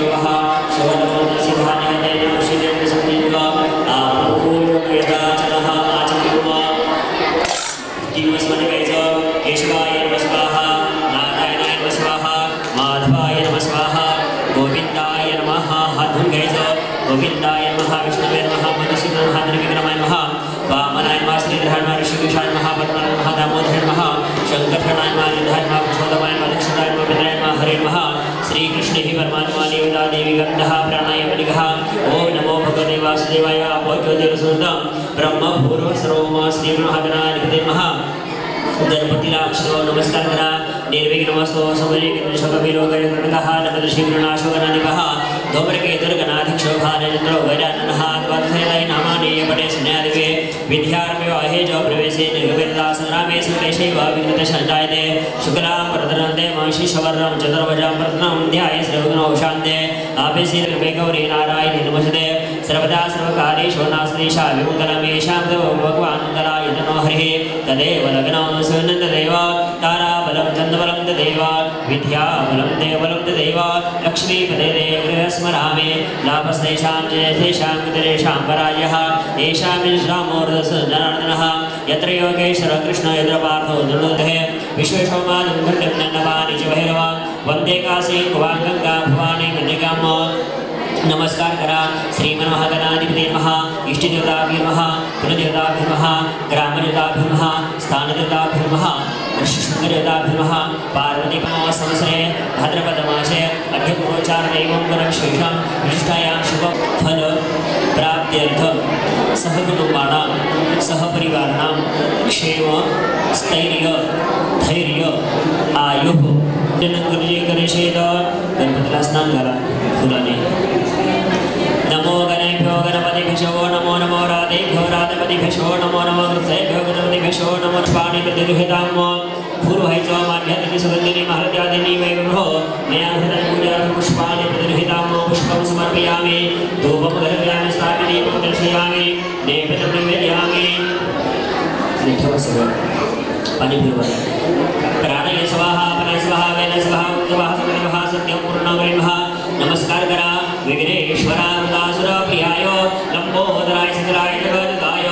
शुभः शुभनमोदसिंहानिहते नमः संयुग आपूर्वयदाचनः आचमयुव जीवस्मरणिकैः केशवाय नमः स्वाहा नारायणाय नमः स्वाहा माधवाय नमः स्वाहा गोविन्दाय नमः हाधुङ्गैः गोविन्दाय नमः विष्णुवे नमः मधुसूदन नमः निर्विघ्नमाय नमः वामनाय नमः श्रीधराय नमः ऋषिकेशाय नमः पद्मनाय नमः दामोदराय नमः शङ्करनाय नमः युधाय नमः पुरुषोत्तमाय नमः दक्षिणाय नमः विद्राय नमः हरे नमः श्रीकृष्णे परमात्मा देवता देवी गन्धः प्राणाय बलिगः ओम नमो भगवते वासुदेवाय अपोज्योतिरसुन्दं ब्रह्म भूर्व सर्वम श्री महागणाधिपते नमः गणपतिलाक्षरो नमस्कार करा निर्विघ्नमस्तो समलिकविलोकरणः नमदृशिगुणाशोगणानिपः धूम्रके दुर्गणाध्यक्षो भारचन्द्रो वैराननः द्वादशैलाय नामानि पटे स्नेहादिवे विद्यारम्भो अहेजो प्रवेशे निर्विवेदासनरामे सुरेशैव विघ्नदशञ्जायते शुक्लां वरदरन्ते महिषीशवर्णं चतुर्भुजां प्रथमं ध्याये सर्वगुणौ शान्ते आपेशीर्वे गौरी नारायणे नमस्ते सर्वदा सर्वकारेषु नास्तिशा विमङ्गलमेषां भगवान् मङ्गलाय नमो हरिः तदेव लग्नं सुनन्ददेव ताराबलं चन्द्रबलं तदेव विद्याबलं देवबलं तदेव लक्ष्मीपदे गृहस्मरामे लाभस्तेषां जयतेषां कुतरेषां पराजयः येषां विश्रामोर्धसजनार्दनः यत्र योगेश्वर कृष्ण यत्र पार्थो धनुर्धे विश्वेशोमानं खण्डं नन्नपानि च भैरव वन्दे काशी कुवां गङ्गा भवानी कन्यकाम् नमस्कार करा श्रीमन महागणाधिपते नमः इष्टदेवताभ्यो नमः कुलदेवताभ्यो नमः ग्रामदेवताभ्यो नमः स्थानदेवताभ्यो नमः ऋषिशृङ्गदेवताभ्यो नमः पार्वतीपनवसंवत्सरे भाद्रपदमासे अध्यपुरोचारणैवं शेषं विशिष्टायां शुभफल प्राप्त्यर्थं सहकुटुम्बानां सहपरिवाराणां क्षेम स्थैर्य धैर्य आयुः गणेशेत गणपतीला स्नान करा फुलाने नमो गणेभ्यो गणपतिभ्यो नमो नमो राधेभ्यो राधपतिभ्यो नमो नमो गृहेभ्यो गणपतिभ्यो नमो पाणि प्रतिगृहीतां पूर्वैचो माध्यमिक सुगन्धिनी महत्यादिनी वैभवो मया हृदय पूजा पुष्पाणि प्रतिगृहीतां पुष्पं समर्पयामि धूपं गृह्णामि स्थापयामि दीपं दर्शयामि नैवेद्यं निवेदयामि पानी फिरवा प्राणय स्वाहा अपने स्वाहा वेद स्वाहा उत्तवाह सर्वः सत्यं पूर्णमेव नमस्कार करा विघ्नेश्वराय प्रियाय लंबोदराय सकलाय जगदगाय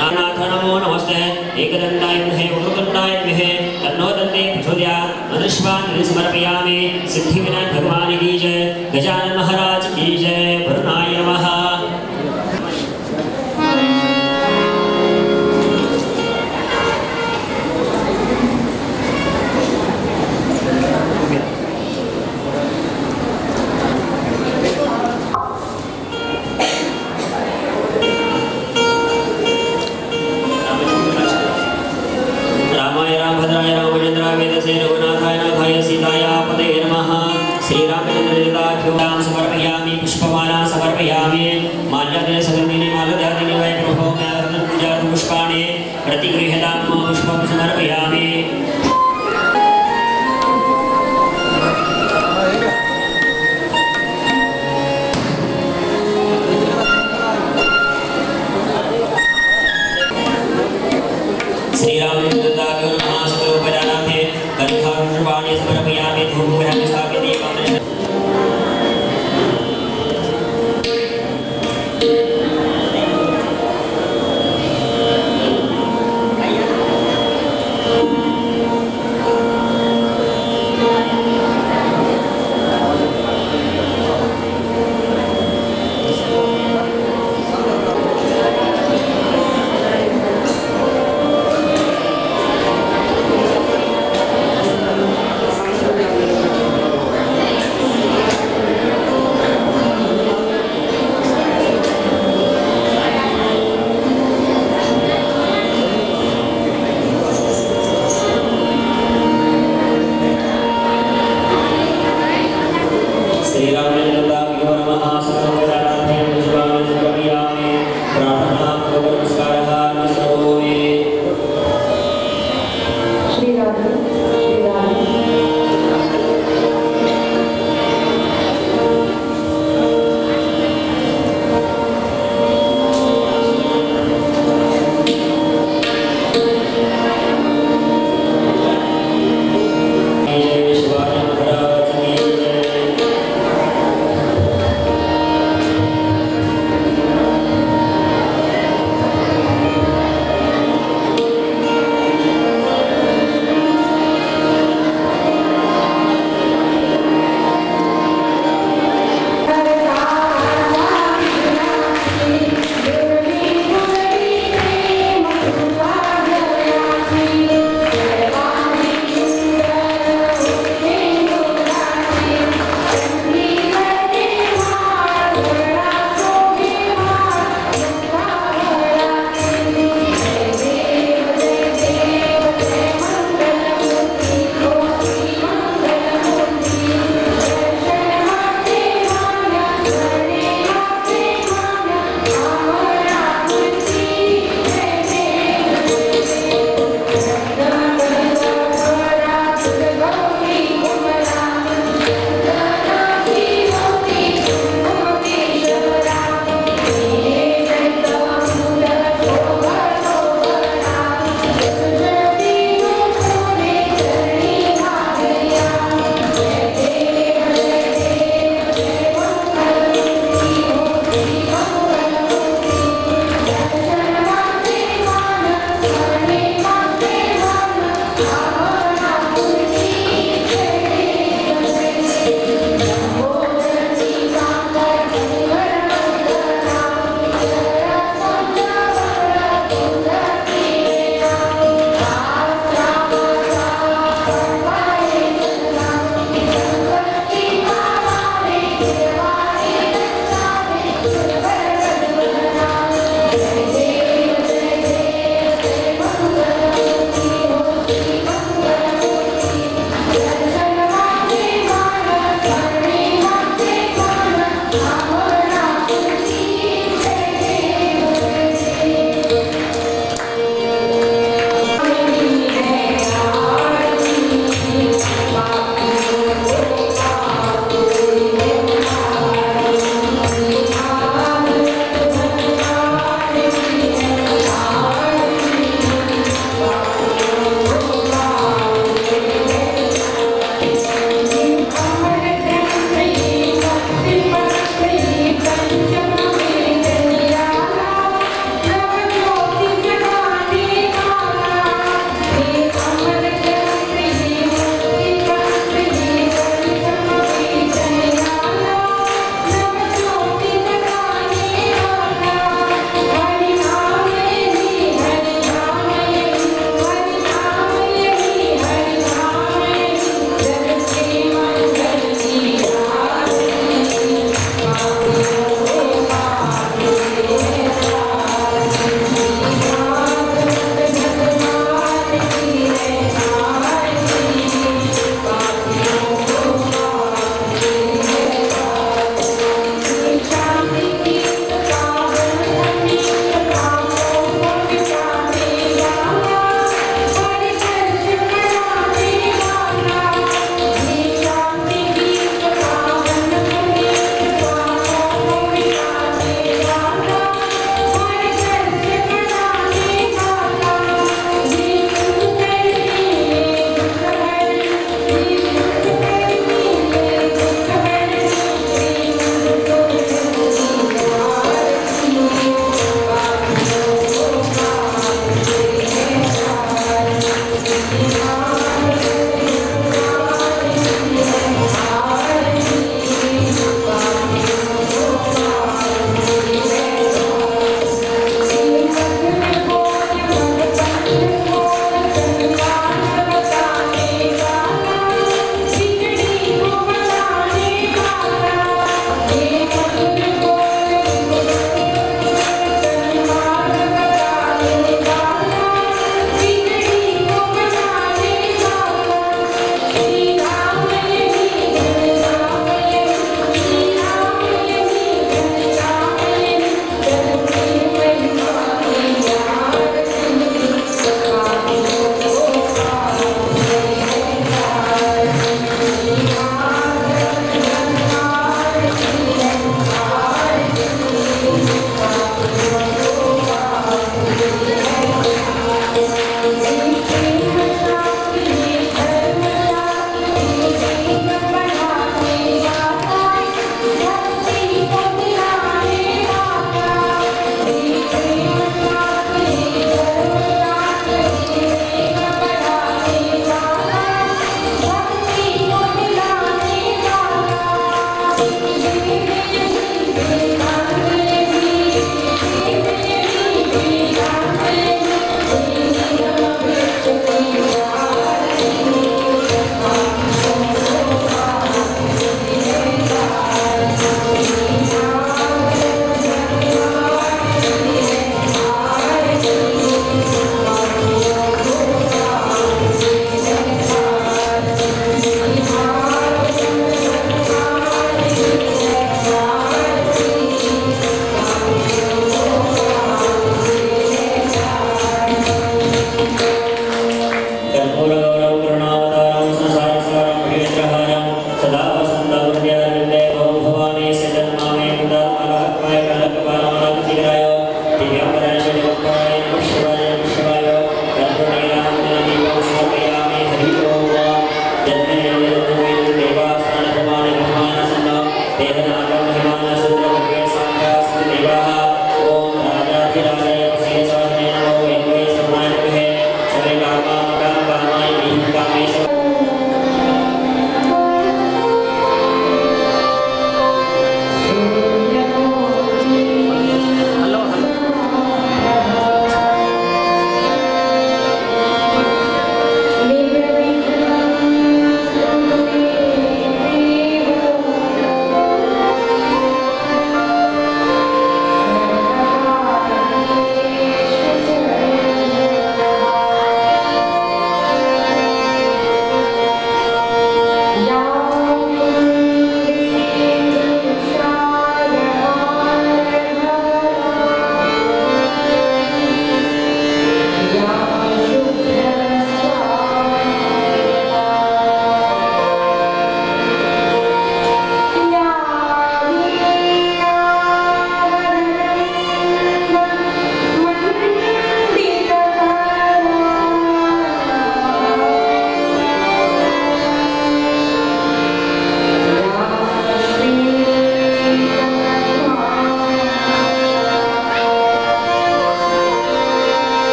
नानाथ नमो नमस्ते एकदन्ताय विद्महे वक्रतुण्डाय धीमहि तन्नो दन्ते प्रचोदयात् मधुष्वान् समर्पयामि सिद्धिविनायक भगवान की जय गजानन महाराज की जय भरुणाय नमः समर्पयामि पुष्पमाला समर्पयामि माल्यादि सगन्धिनी माल्यादिनी वै प्रभो मैं पूजा पुष्पाणि प्रतिगृह्यतां पुष्पं समर्पयामि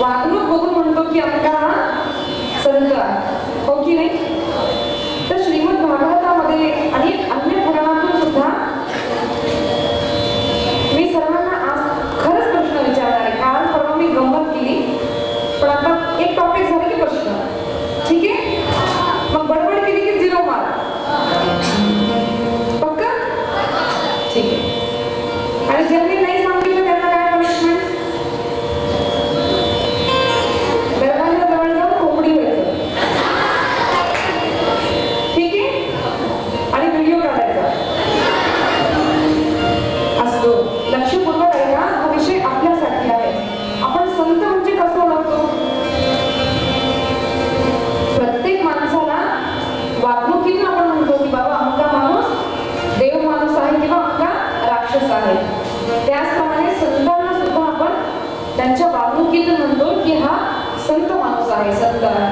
वागणूक बघून म्हणतो की अमका हा संत आहे, हो की नाही? तर श्रीमद भागवतामध्ये आणि अन्य पुराणातून सुद्धा मी सर्वांना आज खरंच प्रश्न विचारणार आहे, कारण परवा मी गंमत केली, पण आता एक टॉपिक झालं की प्रश्न, ठीक आहे? मग बडबड केली की 0 मार्क, पक्का? ठीक आहे. आणि ज्यांनी नाही सांगितलं त्यांना काय पनिशमेंट? दरवाजा जवळ जाऊन कोंबडी व्हायचं, ठीक आहे? आणि व्हिडिओ काढायचा असतो. लक्षपूर्वक ऐका, हा विषय आपल्यासाठी आहे. आपण संत म्हणजे कसं ओळखतो? प्रत्येक माणसाला वागणुकीतून आपण म्हणतो की बाबा अमका माणूस देव माणूस आहे किंवा अमका राक्षस आहे. त्याचप्रमाणे संतांना सुद्धा आपण त्यांच्या वागणुकीतून म्हणतो की हा संत माणूस आहे, संत आहे.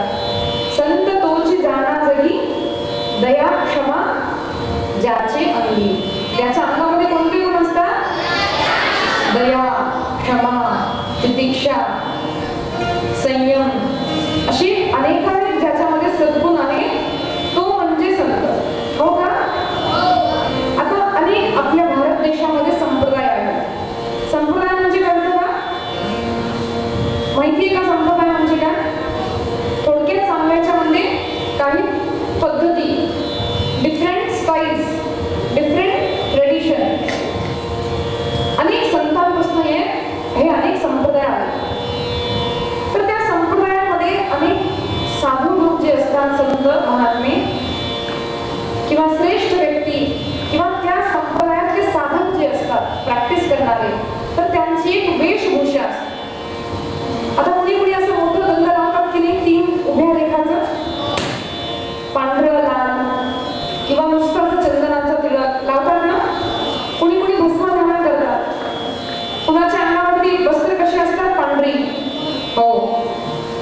संत तोची जाणा जगी दया क्षमा ज्याचे अंगी. त्याच्या अंगामध्ये कोणते गुण असतात? दया, क्षमा, तितिक्षा, संयम, अशी अनेकानेक ज्याच्यामध्ये सद्गुण आहे, तो म्हणजे संत, हो का? आता अनेक आपल्या भारत देशामध्ये संप्रदाय आहेत. संप्रदाय म्हणजे कळतं का? माहितीये का संप्रदाय म्हणजे काय? थोडक्यात सांगायच्या म्हणजे काही पद्धती, डिफरंट स्टाईल्स, डिफरंट ट्रेडिशन, अनेक संतांपासून हे अनेक संप्रदाय आहेत. तर त्या संप्रदायामध्ये अनेक साधू लोक जे असतात, संत महात्मे किंवा श्रेष्ठ व्यक्ती किंवा त्या संप्रदायातले साधक जे असतात, प्रॅक्टिस करणारे, तर त्यांची एक वेशभूषा असते. आता कुणी कुणी असं मोठं गंध लावतात की नाही, 3 उभ्या रेखाचं, पांढरं लाल किंवा नुसतं असं चंदनाचं तिळक लावतात ना. कुणी कुणी भस्म धारण करतात. कुणाच्या अंगावरती वस्त्र कशी असतात? पांढरी, हो.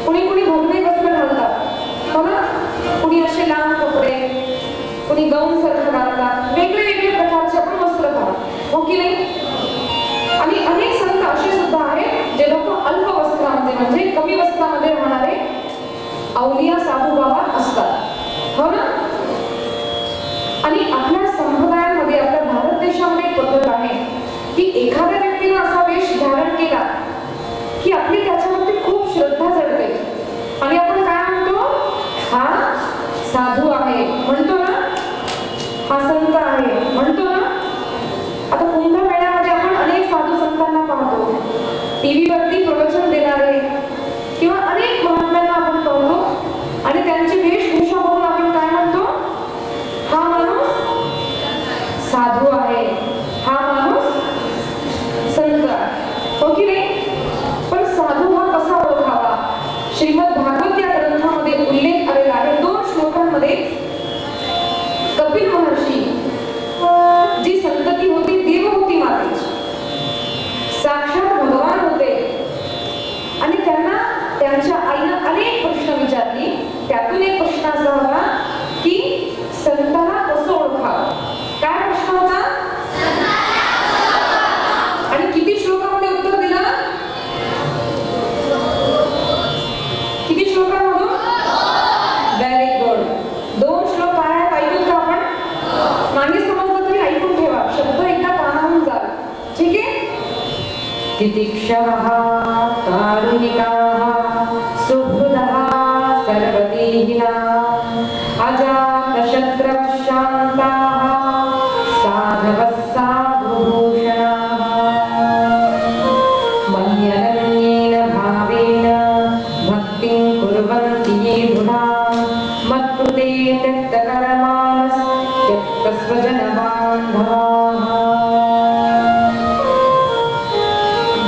कुणी कुणी भगवे वस्त्र घालतात, हो ना. कुणी असे लांब कपडे, कुणी गाऊन सारखं घालतात. वेगळे वेगळे प्रकारचे आपण वस्त्र घालतात, हो की नाही? आणि अनेक संत असे सुद्धा आहेत जे लोक अल्प वस्त्रामध्ये म्हणजे कमी वस्त्रामध्ये राहणारे अवलिया साधू बाबा असतात, हो ना. आणि आपल्या संप्रदायामध्ये, आपल्या भारत देशामध्ये एक पद्धत आहे की एखाद्या व्यक्तीने असा वेश धारण केला की आपली त्याच्यावरती खूप श्रद्धा चढते आणि आपण काय म्हणतो? हा साधू आहे म्हणतो ना, हा संत आहे म्हणतो ना. आता कुंभमेळ्यामध्ये आपण अनेक साधू संतांना पाहतो, टीव्हीवरती प्रवचन देणारे किंवा अनेक महात्म्यांना आपण पाहतो आणि त्यांची वेशभूषा बघून आपण काय म्हणतो? हा माणूस साधू आहे, हा माणूस संत आहे, हो की नाही? पण साधू हा कसा ओळखावा? श्रीमद भागवत या ग्रंथामध्ये उल्लेख आलेला आहे. 2 श्लोकांमध्ये कपिल महर्षी जी संतती होती देवहूती मातेची, साक्षात भगवान होते आणि त्यांना त्यांच्या आईनं अनेक प्रश्न विचारली. त्यातून एक प्रश्न असा होता की संताला कसं ओळखावं? काय प्रश्न होता? आणि किती श्लोकामध्ये उत्तर दिलं? किती श्लोकांमधून? Very good. 2 श्लोक आहेत, ऐकून का आपण? नाही समजलं तरी ऐकून ठेवा, शब्द एकदा कानावरून जा, ठीक आहे? तितिक्षाः कारुणिकाः सुहृदः सर्वदेहिनाः अजातशत्रवः शान्ताः साधवः साधुभूषणाः मय्यनन्येन भावेन भक्तिं कुर्वन्ति ये बुधाः मत्कृते त्यक्तकर्माणः त्यक्तस्वजनबान्धवाः.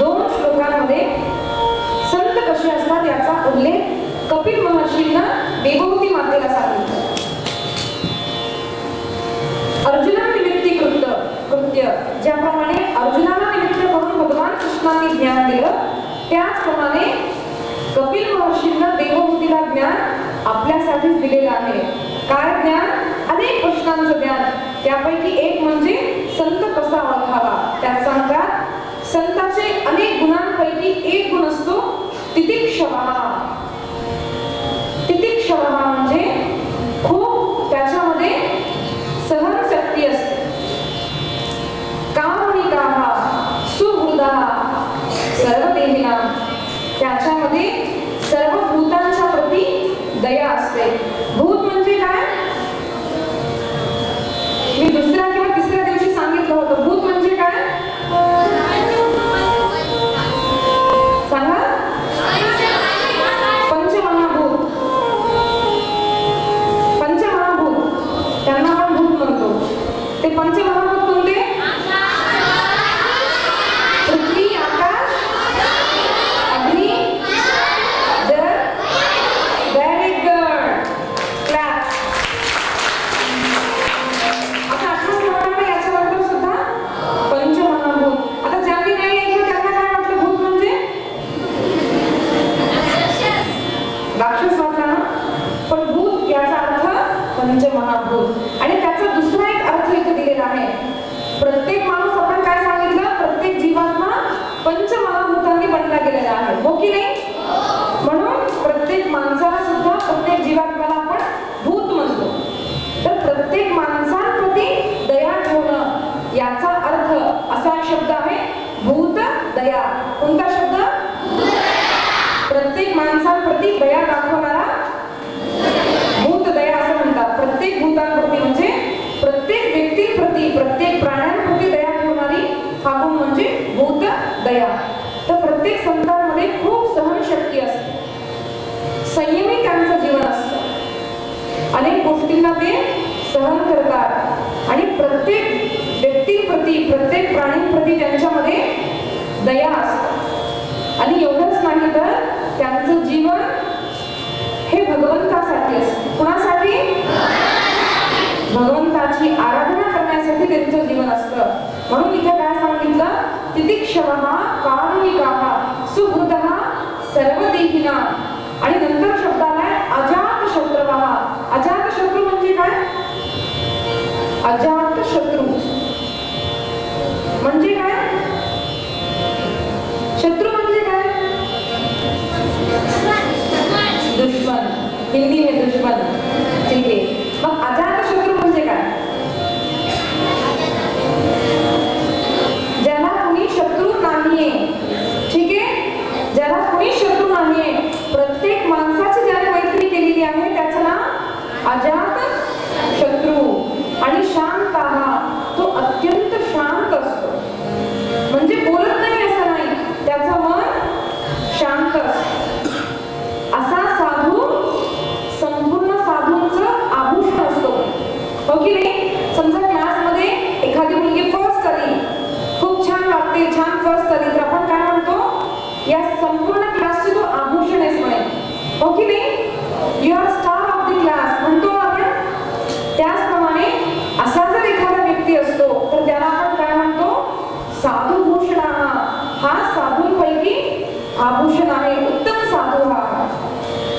2 श्लोकांमध्ये संत कसे असतात याचा उल्लेख कपिल महर्षींना देवहूती मातेला सांगितलं. अर्जुनानिमित्ती कृत्य ज्याप्रमाणे अर्जुनाला निमित्त करून भगवान कृष्णाने ज्ञान दिलं, त्याचप्रमाणे कपिल महर्षींना देवहूतीला ज्ञान आपल्यासाठीच दिलेलं आहे. काय ज्ञान? अनेक प्रश्नांचं ज्ञान. त्यापैकी एक म्हणजे संत कसा ओळखावा. त्यात सांगतात संताचे अनेक गुणांपैकी एक गुण असतो तितिक्षवः. तितिक्षवः म्हणजे खूप त्याच्यामध्ये सहनशक्ती असते. कारुणिकाः सुहृदः सर्वदेहिनां, त्याच्यामध्ये सर्व भूतांच्या प्रती दया असते. भूत म्हणजे काय? मी दुसऱ्या किंवा तिसऱ्या दिवशी सांगितलं होतं. भूत म्हणजे काय सांगा? पंचमहाभूत. पंचमहाभूत त्यांना आपण भूत म्हणतो. ते पंचमहाभूत कोणते? पृथ्वी, आकाश, अग्नी, जल. Very good, clap. आता आठवण ठेवा याच्याबद्दल सुद्धा. पंचमहाभूत. आता ज्यांनी नाही ऐकलं त्यांना काय वाटलं भूत म्हणजे? राक्षस वाटला ना? पण भूत याचा अर्थ पंचमहाभूत. आणि त्याचा दुसरा एक अर्थ इथे दिलेला आहे. प्रत्येक माणूस, आपण काय सांगितलं, प्रत्येक जीवात्मा पंचमहाभूतांनी बनला गेलेला आहे, हो की नाही? म्हणून प्रत्येक माणसाला सुद्धा, प्रत्येक जीवात्म्याला आपण भूत म्हणतो. तर प्रत्येक माणसांप्रती दया ठेवणं याचा अर्थ असा एक शब्द आहे भूत दया. कोणता शब्द? प्रत्येक माणसांप्रती दया दाखवणारा भूत दया असं म्हणतात. प्रत्येक भूतांप्रती म्हणजे प्रत्येक व्यक्तीप्रती, प्रत्येक प्राण्यांप्रती दया ठेवणारी हा गुण म्हणजे भूत दया. तर प्रत्येक संतांमध्ये खूप सहनशक्ती असते. संयमी त्यांचं जीवन असतं. अनेक गोष्टींना ते सहन करतात आणि प्रत्येक व्यक्तीप्रती, प्रत्येक प्राणीप्रती त्यांच्यामध्ये दया असते. आणि एवढंच नाही तर त्यांचं जीवन हे भगवंतासाठी असतं. कुणासाठी? भगवंताची आराधना करण्यासाठी त्यांचं जीवन असतं. म्हणून इथे काय सांगितलं? तितिक्षवः कारुणिकाः सुहृदः सर्वदेहिनां. आणि नंतर शब्द आलाय अजातशत्रुवः. अजातशत्रू म्हणजे काय? अजातशत्रू म्हणजे काय? शत्रु म्हणजे काय? दुश्मन. हिंदी में दुश्मन. ठीक आहे. मग अजातशत्रू म्हणजे काय? ज्याला कुणी शत्रू नाहीये. ठीक आहे. ज्याला कुणी शत्रू नाहीये. प्रत्येक माणसाची ज्याने मैत्री केलेली आहे त्याचं नाव अजातशत्रू. आणि शांतः, तो अत्यंत शांत असतो. म्हणजे बोलत नाही असं नाही, त्याचं मन शांत असतं. असा साधू संपूर्ण साधूंचं आभूषण असतो, हो की नाही? समजा क्लासमध्ये एखादी मुलगी फर्स्ट आली, खूप छान वाटते, छान फर्स्ट आली, तर आपण काय म्हणतो? या संपूर्ण क्लासचे तो आभूषण आहेस म्हणे, हो की नाही? You are star of the class म्हणतो आपण. त्याचप्रमाणे असा जर एखादा व्यक्ती असतो तर त्याला आपण काय म्हणतो? साधुभूषण. हा साधूंपैकी आभूषण आहे, उत्तम साधू हा.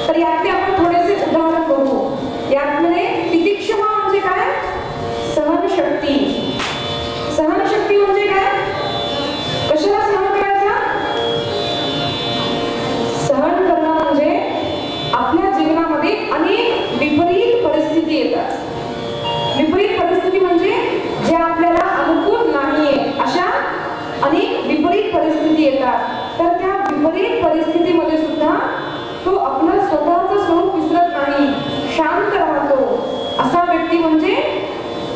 तर यातले आपण थोडेसे उदाहरण बघू. यातमध्ये तितिक्षमा म्हणजे काय? सहनशक्ती. सहनशक्ती म्हणजे काय? कशाला सहन करायचा? सहन करणं म्हणजे आपल्या जीवनामध्ये अनेक विपरीत परिस्थिती येतात. विपरीत परिस्थिती म्हणजे जे आपल्याला अनुकूल नाहीये अशा अनेक विपरीत परिस्थिती येतात. तर त्या विपरीत परिस्थितीमध्ये सुद्धा तो आपलं स्वतःचं स्वरूप विसरत नाही, शांत राहतो. असा व्यक्ती म्हणजे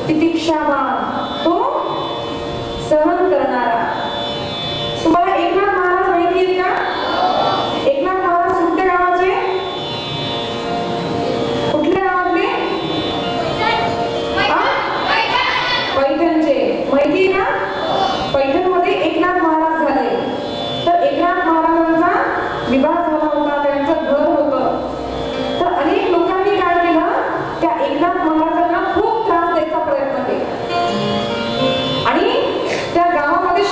तितिक्षावान, तो सहन करणारा. तुम्हाला एकनाथ महाराज माहिती आहेत का? एकनाथ महाराज कुठल्या गावाचे? कुठल्या गावातले? पैठणचे. माहिती आहे ना? पैठणमध्ये एकनाथ महाराज झाले. तर एकनाथ महाराजांचा विवाह झाला होता, त्यांचं घर होतं. तर अनेक लोकांनी काय केलं? त्या एकनाथ महाराजांना खूप त्रास द्यायचा प्रयत्न केला. आणि त्या गावामध्ये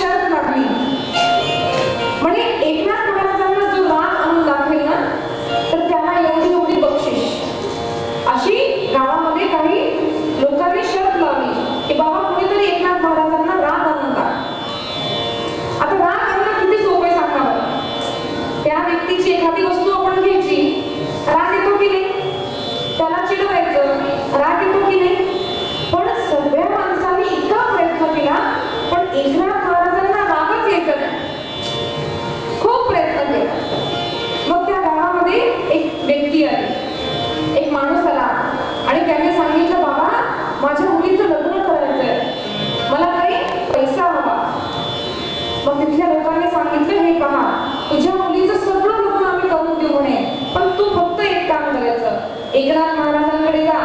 सांगितलं, हे पहा तुझ्या मुलीचं सगळं लग्न आम्ही करून देऊ म्हणे, पण तू फक्त एक काम करायचं, एकनाथ महाराजांकडे जा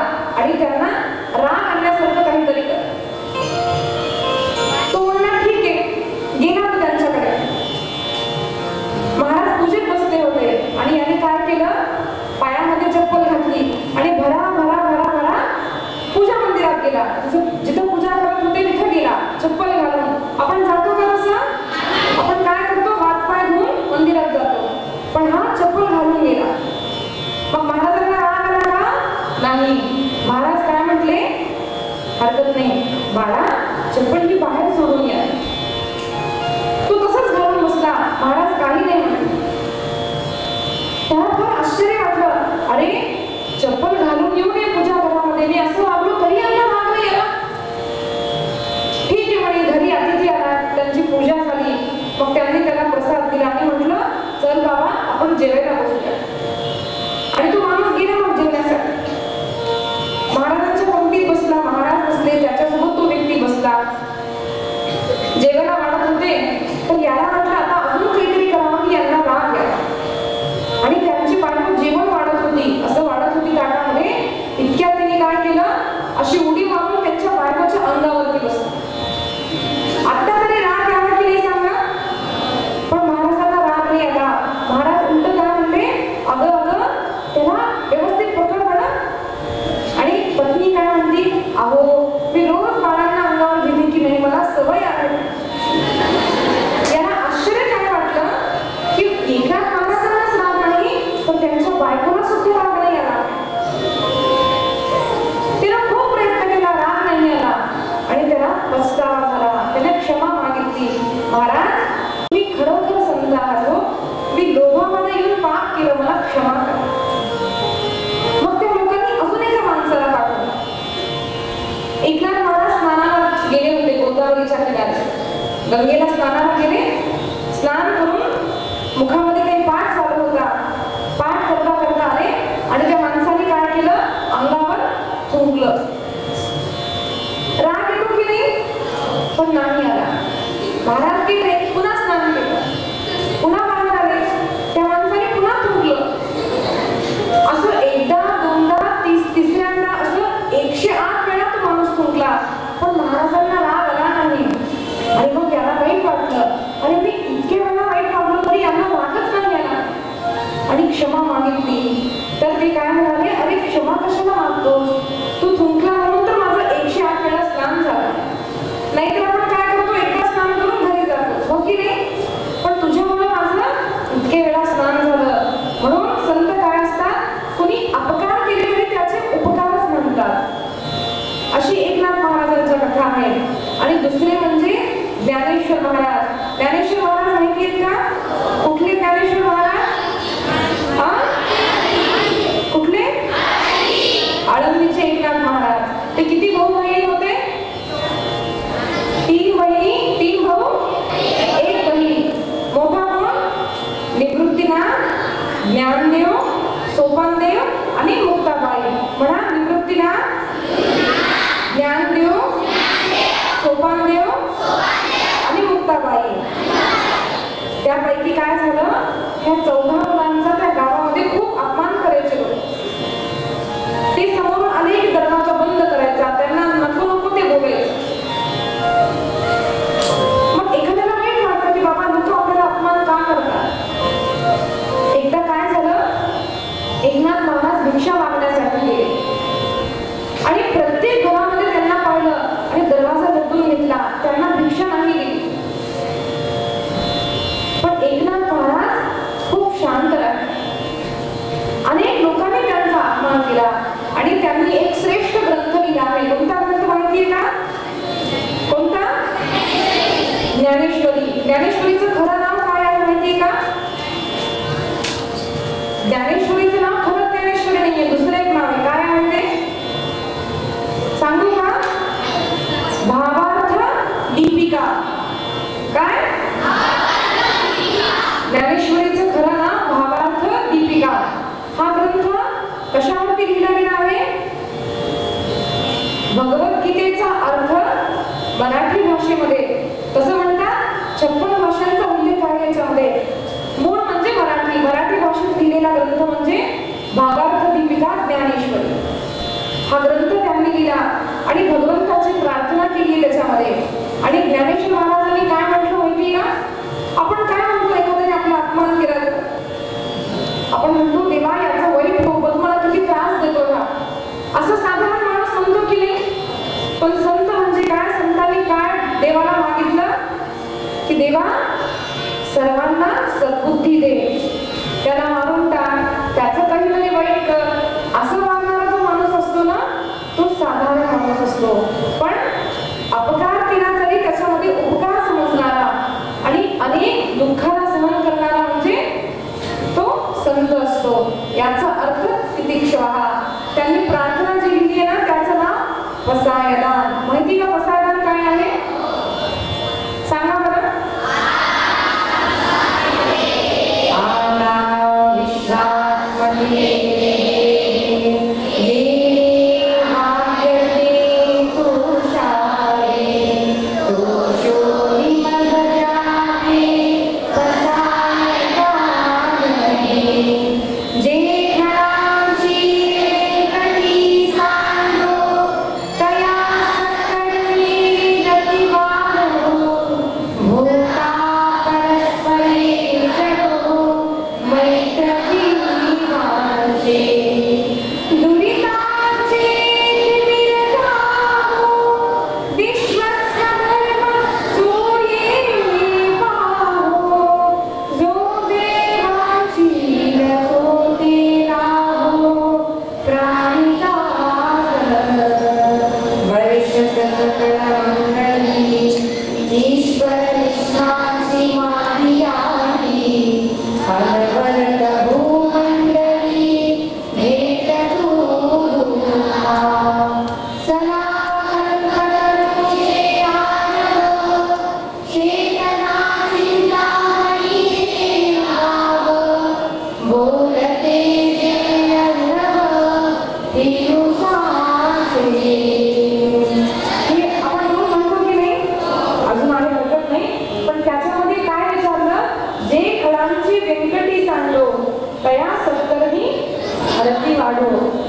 आणि त्यांना राग आणण्यासारखं काहीतरी कर. तो म्हणला ठीक आहे. गेला तो त्यांच्याकडे. महाराज पूजेत बसले होते आणि याने काय केलं, पायामध्ये चप्पल घातली आणि भरा भरा भरा भरा पूजा मंदिरात गेला. जिथं पूजा करत होते तिथे गेला चप्पल घालून. आपण जातो का तसं? आपण काय करतो, हात पाय धुवून मंदिरात जातो, पण हा चप्पल घालून गेला. मग महाराजांना राग आला का? नाही. महाराज काय म्हटले, हरकत नाही बाळा, चप्पल ही बाहेर सोडून या. तू तसंच घालून बसला. महाराज काही नाही म्हटले. त्याला फार आश्चर्य वाटलं, अरे चप्पल घालून येऊ नये पूजा घरामध्ये, मी असं वागलो तरी यांना राग नाही आला. ठीक आहे म्हणे. घरी अतिथी आला, त्यांची पूजा झाली, मग त्यांनी त्याला प्रसाद दिला आणि म्हटलं चल बाबा आपण जेवायला बसूया. आणि तो माणूस गेला मग जेवण्यासाठी. महाराजांच्या पंक्तीत बसला. महाराज बसले, त्याच्यासोबत तो व्यक्ती बसला. जेवायला वाढत होते, तर याला वाटलं आता अजून काहीतरी करावं की यांना राग यावा. आणि त्यांची बायको जेवण वाढत होती, असं वाढत होती ताटामध्ये. इतक्यात त्यांनी काय केलं, अशी उडी मारून त्यांच्या बायकोच्या अंगावरती बसली. आता तरी राग यावा की नाही सांगा? पण महाराजांना राग नाही आला. महाराज उलट काय म्हणले, अगं अगं त्याला व्यवस्थित पकड बरं. आणि पत्नी काय म्हणती, अहो मी रोज बाळांना अंगावर घेते की नाही, मला सवय आहे. याला आश्चर्य काय वाटलं की एका महाराजांनाच राग नाही, पण त्यांच्या बायकोला सुद्धा राग नाही आला. तिला खूप प्रयत्न केला, राग नाही आला आणि त्याला पछतावा झाला. त्याने क्षमा मागितली, महाराज मी खरोखर संत आहो, मी लोभामध्ये येऊन पाप केलं, मला क्षमा करा. मग त्या लोकांनी अजून एका माणसाला पाठवलं. एकनाथ महाराज स्नानाला गेले होते गोदावरीच्या किनारी. गंगेला स्नानाला गेले. स्नान करून मुखामध्ये काही पाठ चालू होता. पाठ करता करता आले आणि त्या माणसाने काय केलं, अंगावर थुंकलं. राग येतो की नाही? पण नाही आला. महाराज गेले, पुन्हा स्नान केलं, पुन्हा बाहेर आले, त्या माणसाने पुन्हा थुंकलं. असं एकदा दोनदा तिसऱ्यांदा असं 108 वेळा तो माणूस थुंकला, पण महाराजांना राग आला नाही. आणि मग याला वाईट वाटलं, अरे मी इतके वेळा वाईट वागलो तरी यांना रागच नाही आला. आणि क्षमा मागितली. तर ते काय म्हणाले, अरे क्षमा कशाला मागतोस, तू थुंकला म्हणून तर माझं 108 वेळा स्नान झालं. नाहीतर आपण काय करतो, एकदा स्नान करून घरी जातो, हो की नाही? पण तुझ्यामुळे माझं इतके वेळा स्नान झालं. म्हणून संत काय असतात, कुणी अपकार केले तरी त्याचे उपकारच म्हणतात. अशी एकनाथ महाराजांच्या कथा आहे. आणि दुसरे म्हणजे ज्ञानेश्वर महाराज. ज्ञानेश्वर महाराज माहिती आहेत का? कुठले ज्ञानेश्वर महाराज? कुठले? आळंदीचे एकनाथ महाराज. ते किती भाऊ बहीण होते? 3 बहिणी, 3 भाऊ, 1 बहीण. मोठा कोण? निवृत्तीनाथ, ज्ञानदेव, सोपानदेव आणि मुक्ताबाई. म्हणा, निवृत्तीनाथ, ज्ञानदेव, सोपानदेव आणि मुक्ताबाई. त्यापैकी काय झालं, ह्या 14 मुलांचा त्या गावामध्ये खूप अपमान करायचे होते. ते समोरून आले की दरवाजा बंद करायचा, त्यांना नको नको ते बोलायचं. मग एखाद्याला वाईट वाटतं की बाबा लोक आपल्याला अपमान का करतात. एकदा काय झालं, एकनाथ महाराज भिक्षा मागण्यासाठी गेले आणि प्रत्येक घरामध्ये त्यांना पाहिलं आणि दरवाजा लटून घेतला, त्यांना भिक्षा नाही दिली. पण एकनाथ महाराज खूप शांत राहिले. अनेक लोकांनी त्यांचा अपमान केला आणि त्यांनी एक श्रेष्ठ ग्रंथ लिहिला आहे. कोणता ग्रंथ माहितीये का? कोणता? ज्ञानेश्वरी. ज्ञानेश्वरीचं खरं नाव काय आहे माहितीये का? ज्ञानेश्वरीचं नाव खरं ज्ञानेश्वरी नाहीये, दुसरं एक नाव आहे. काय आहे ते सांगू का? भावार्थ दीपिका. काय? ज्ञानेश्वरीचं खरं नाव भावार्थ दीपिका. हा ग्रंथ कशावरती लिहिला गेला आहे? भगवद्गीतेचा अर्थ मराठी भाषेमध्ये. तसं म्हणतात 56 भाषांचा उल्लेख आहे हा ग्रंथ त्यांनी लिहिला आणि भगवंताची प्रार्थना केली त्याच्यामध्ये. आणि ज्ञानेश्वर महाराजांनी काय म्हटलं माहिती का? आपण काय म्हणतो एखाद्याने आपला अपमान केला तर आपण म्हणतो देवा याचा वाईट हो, बघ मला किती त्रास देतो हा, असं साधारण माणूस म्हणतो की नाही. पण संत म्हणजे काय? संतांनी काय देवाला मागितलं की देवा सर्वांना सद्बुद्धी दे, त्याला मारून टाक, त्याचं काहीतरी वाईट कर. असं वागणारा जो माणूस असतो ना तो साधारण माणूस असतो. पण अपकार केला तरी त्याच्यामध्ये उपकार समजणारा आणि अनेक दुःखाला सहन करणारा म्हणजे तो संत असतो. याचा अर्थ तितिक्षवः. त्यांनी प्रार्थना जी लिहिली आहे ना त्याचं नाव पसायदान. माहिती का पसायदान काय आहे? सांगा बरं.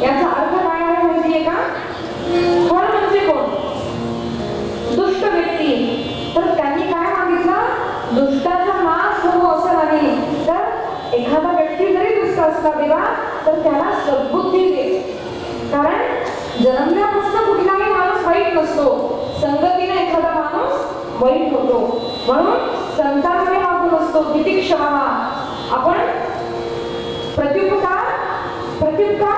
याचा अर्थ काय आहे माहितीये का? फळ म्हणजे कोण? दुष्ट व्यक्ती. तर त्यांनी काय मागितलं? दुष्टाचा नाश हो असं नाही, तर एखादा व्यक्ती जरी दुष्ट असला देवा तर त्याला सद्बुद्धी दे. कारण जन्मल्यापासून कुठलाही माणूस वाईट नसतो, संगतीने एखादा माणूस वाईट होतो. म्हणून संतांकडे हा गुण असतो तितिक्षवः. आपण प्रत्युपकार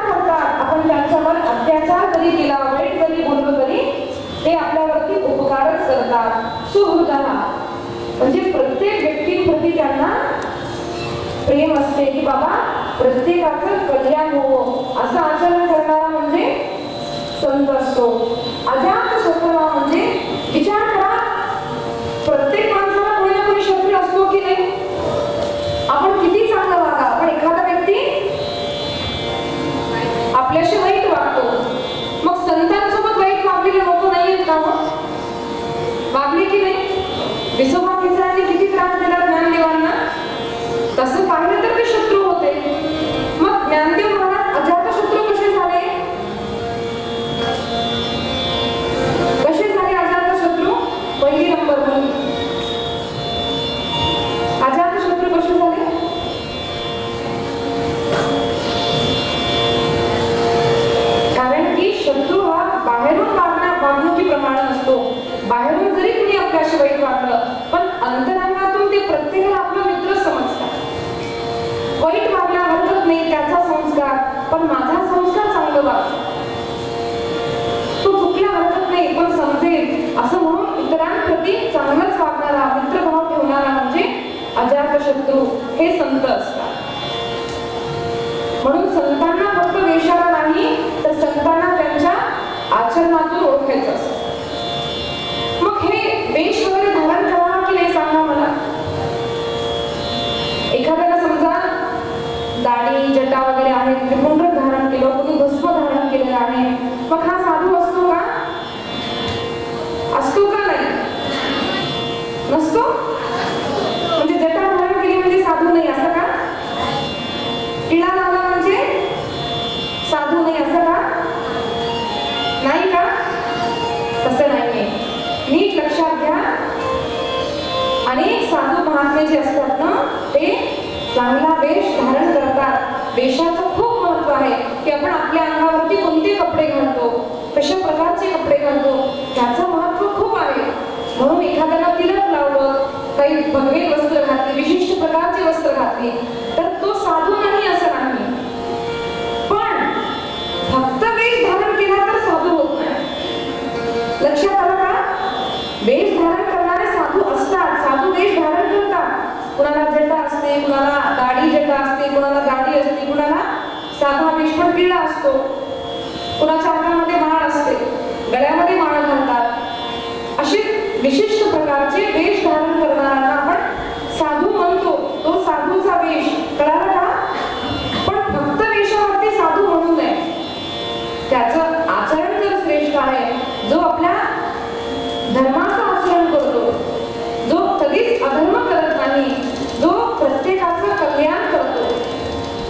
करतात. आपण त्यांच्यावर अत्याचार जरी केला, वाईट जरी बोललो तरी ते आपल्यावरती उपकारच करतात. सुहृदः म्हणजे प्रत्येक व्यक्तीप्रती त्यांना प्रेम असते की बाबा प्रत्येकाचं कल्याण हो असं आचरण करणारा म्हणजे संत असतो. अजातशत्रू म्हणजे विचार करा, प्रत्येक माणसाला कोणी ना कोणी शत्रू असतो की नाही? आपण किती चांगलं वागा, पण एखादा व्यक्ती आपल्याशी वाईट वागतो. मग संतांसोबत वाईट वागलेले लोक नाही आहेत का? वागले की नाही? विसोबा खिचराने किती त्रास दिला ज्ञानदेवांना. तसं पाहिलं तर ते शत्रू होते. मग ज्ञानदेव महाराज अजातशत्रू कसे झाले? कसे झाले अजातशत्रू? पहिली नंबर म्हणून अजातशत्रू कसे झाले? कारण की शत्रू हा बाहेरून वागणुकीप्रमाणे नसतो. बाहेरून जरी कुणी आपल्याशी वाईट वागलं पण अंतरांगातून ते प्रत्येकाला आपला मित्र समजतात. वाईट वागला हरकत नाही, त्याचा संस्कार, पण माझा संस्कार चांगलं वाग, तो चुकला हरकत नाही पण समजेल असं म्हणून इतरांप्रती चांगलंच वागणारा, मित्रभाव ठेवणारा म्हणजे अजातशत्रू हे संत असतात. म्हणून संतांना फक्त वेशाला नाही तर संतांना त्यांच्या आचरणातून ओळखायचं असतं. मग हे वेश वगैरे धारण करावा की नाही सांगा मला. एखाद्याला समजा दाढी जटा वगैरे आहे, त्रिपुंड धारण केलं, कोणी भस्म धारण केलेलं आहे, मग हा साधू असतो का? असतो का? नाही नसतो. म्हणजे जटा धारण केली म्हणजे साधू नाही असं का? टिळा लावला म्हणजे साधू नाही असं का? चांगला वेश धारण करतात. वेशाचं खूप महत्व आहे की आपण आपल्या अंगावरती कोणते कपडे घालतो, कशा प्रकारचे कपडे घालतो, त्याचं महत्व खूप आहे. म्हणून एखाद्याला तिलक लावलं, काही भगवे वस्त्र घातली, विशिष्ट प्रकारचे वस्त्र घातली, तर तो साधू नाही असं नाही. पण फक्त वेश धारण केला तर साधू होत नाही. लक्षात आलं का? वेश धारण करणारे साधू असतात, साधू वेश धारण करतात. कुणाला जटा असते, कुणाला दाढी जटा असते, कुणाला दाढी असते, कुणाला साधा वेश पण पिळा असतो, कुणाच्या हातामध्ये माळ असते, गळ्यामध्ये माळ घालतात. असे विशिष्ट प्रकारचे वेश धारण करणाऱ्यांना आपण साधू म्हणतो. तो साधूचा वेश, कळाला का? पण फक्त वेशावरती साधू म्हणू नये. त्याचं आचरण जर श्रेष्ठ आहे, जो आपल्या धर्माचं आचरण करतो, जो कधीच अधर्म करत नाही, जो प्रत्येकाचं कल्याण करतो,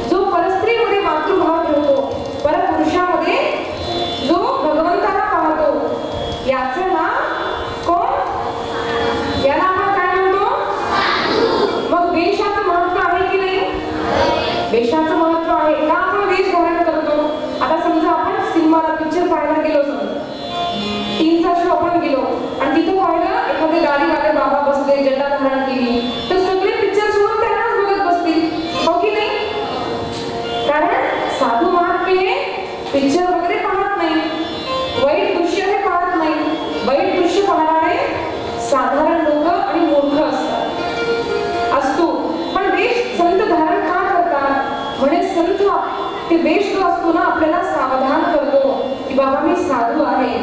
जो परस्त्रीमध्ये मातृभाव ठेवतो, परपुरुषामध्ये जो भगवंताला पाहतो, याचं नाव कोण? याला आपण काय म्हणतो? मग वेशाचं महत्व आहे की नाही? वेशाचं महत्व आहे. का आपण वेश धारण करतो? आता समजा आपण सिनेमाला पिक्चर पाहायला गेलो, समजा 3चा शो आपण गेलो आणि तिथं पाहिलं एखादे गाडीवाले बाबा बसले, जटा धारण केली, तर सगळे पिक्चर सोडून त्यांनाच बघत बसतील, हो की नाही? कारण साधू महात्मे हे पिक्चर वगैरे पाहत नाही, वाईट दृश्य हे पाहत नाही. वाईट दृश्य पाहणारे साधारण लोक आणि मूर्ख असतो. पण वेश संत धारण का करतात? म्हणजे संत ते वेश जो असतो ना, आपल्याला सावधान करतो की बाबा मी साधू आहे,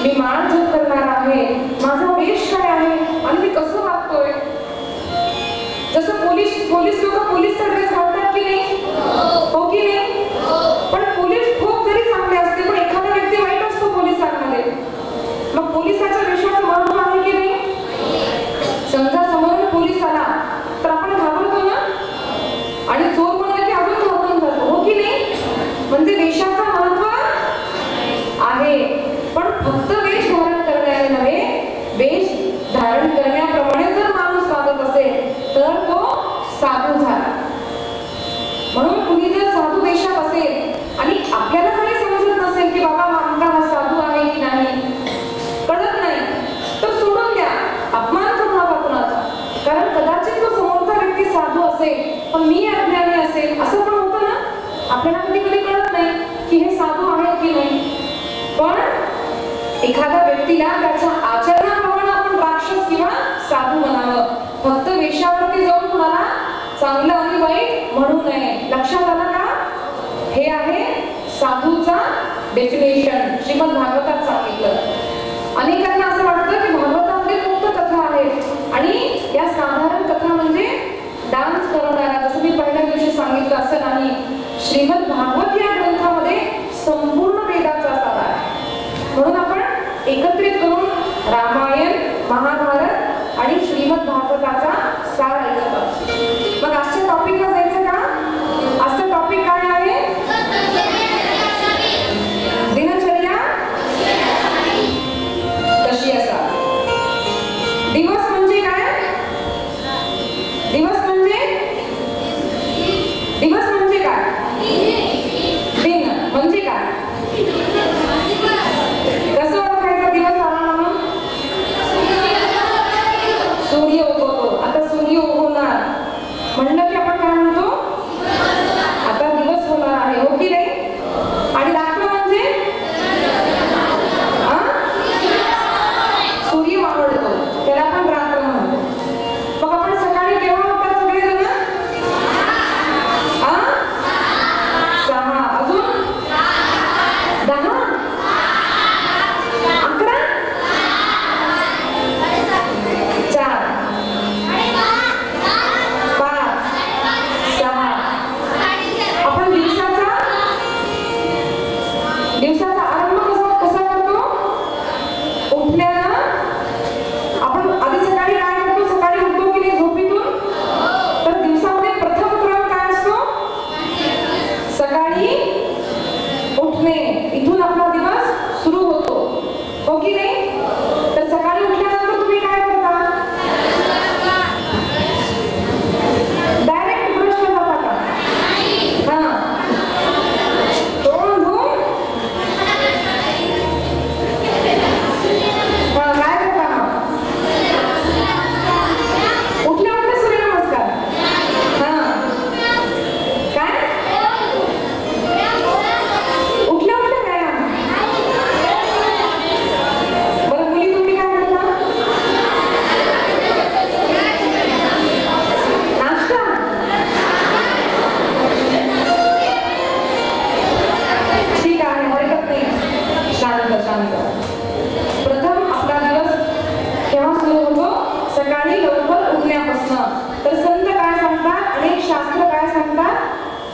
मी माळ जप करणार आहे, माझा वेश काय आहे आणि मी कसं वागतोय. जसं पोलीस लोक पोलीसचा ड्रेस घालतात की नाही, हो की नाही? पण पोलीस खूप जरी चांगले असते, पण एखादा व्यक्ती वाईट असतो पोलिसांमध्ये, मग पोलिसाच्या वेशाचं महत्व आहे की नाही? समजा समोर पोलीस आला तर आपण घाबरतो ना, आणि चोर म्हणलं की अजून घाबरून जातो, हो की नाही? म्हणजे वेशाचं महत्व आहे. पण फक्त वेश धारण करण्याने नव्हे, वेश धारण करण्याप्रमाणे जर माणूस वागत असेल तर तो साधू झाला. म्हणून कुणी जर साधू वेशात असेल आणि आपल्याला जरी समजत नसेल की बाबा हा साधू आहे की नाही, कळत नाही, तर सोडून द्या, अपमान करू नका कुणाचा. कारण कदाचित तो समोरचा व्यक्ती साधू असेल पण मी अज्ञानी असेल, असं पण होतं ना. आपल्याला कधी कधी कळत नाही की हे साधू आहे की नाही. पण एखाद्या व्यक्तीला त्याच्या आचरणाप्रमाणे आपण राक्षस किंवा साधू म्हणावं. फक्त वेशावरती जाऊन कुणाला चांगलं आणि वाईट म्हणू नये. लक्षात आलं का? हे आहे साधूचा डेफिनेशन, श्रीमद भागवतात सांगितलं. अनेकांना असं वाटतं की भागवतामध्ये फक्त कथा आहेत आणि या साधारण कथा म्हणजे डान्स करणाऱ्या, जसं मी पहिल्या दिवशी सांगितलं असं नाही. श्रीमद भागवत या ग्रंथामध्ये संपूर्ण वेदाचा सार आहे. म्हणून आपण एकत्रित करून रामायण, महाभारत आणि श्रीमद भागवताचा सार ऐकत आहोत. मग आजच्या टॉपिकला जायचं का? आजचा टॉपिक काय आहे? दिनचर्या कशी असावी. दिवस म्हणजे काय? दिवस म्हणजे काय? दिन म्हणजे काय? कसं ओळखायचा दिवस आला म्हणून? सूर्य उगवतो. आता सूर्य उगवणार म्हणलं की आपण काय म्हणतो? आता दिवस होणार आहे, हो की नाही? आणि रात्र म्हणजे सूर्य मावळतो, त्याला आपण रात्र म्हणतो. मग आपण सकाळी केव्हा उठतात सगळेजण? 6. अजून 10, 11, 4, 5,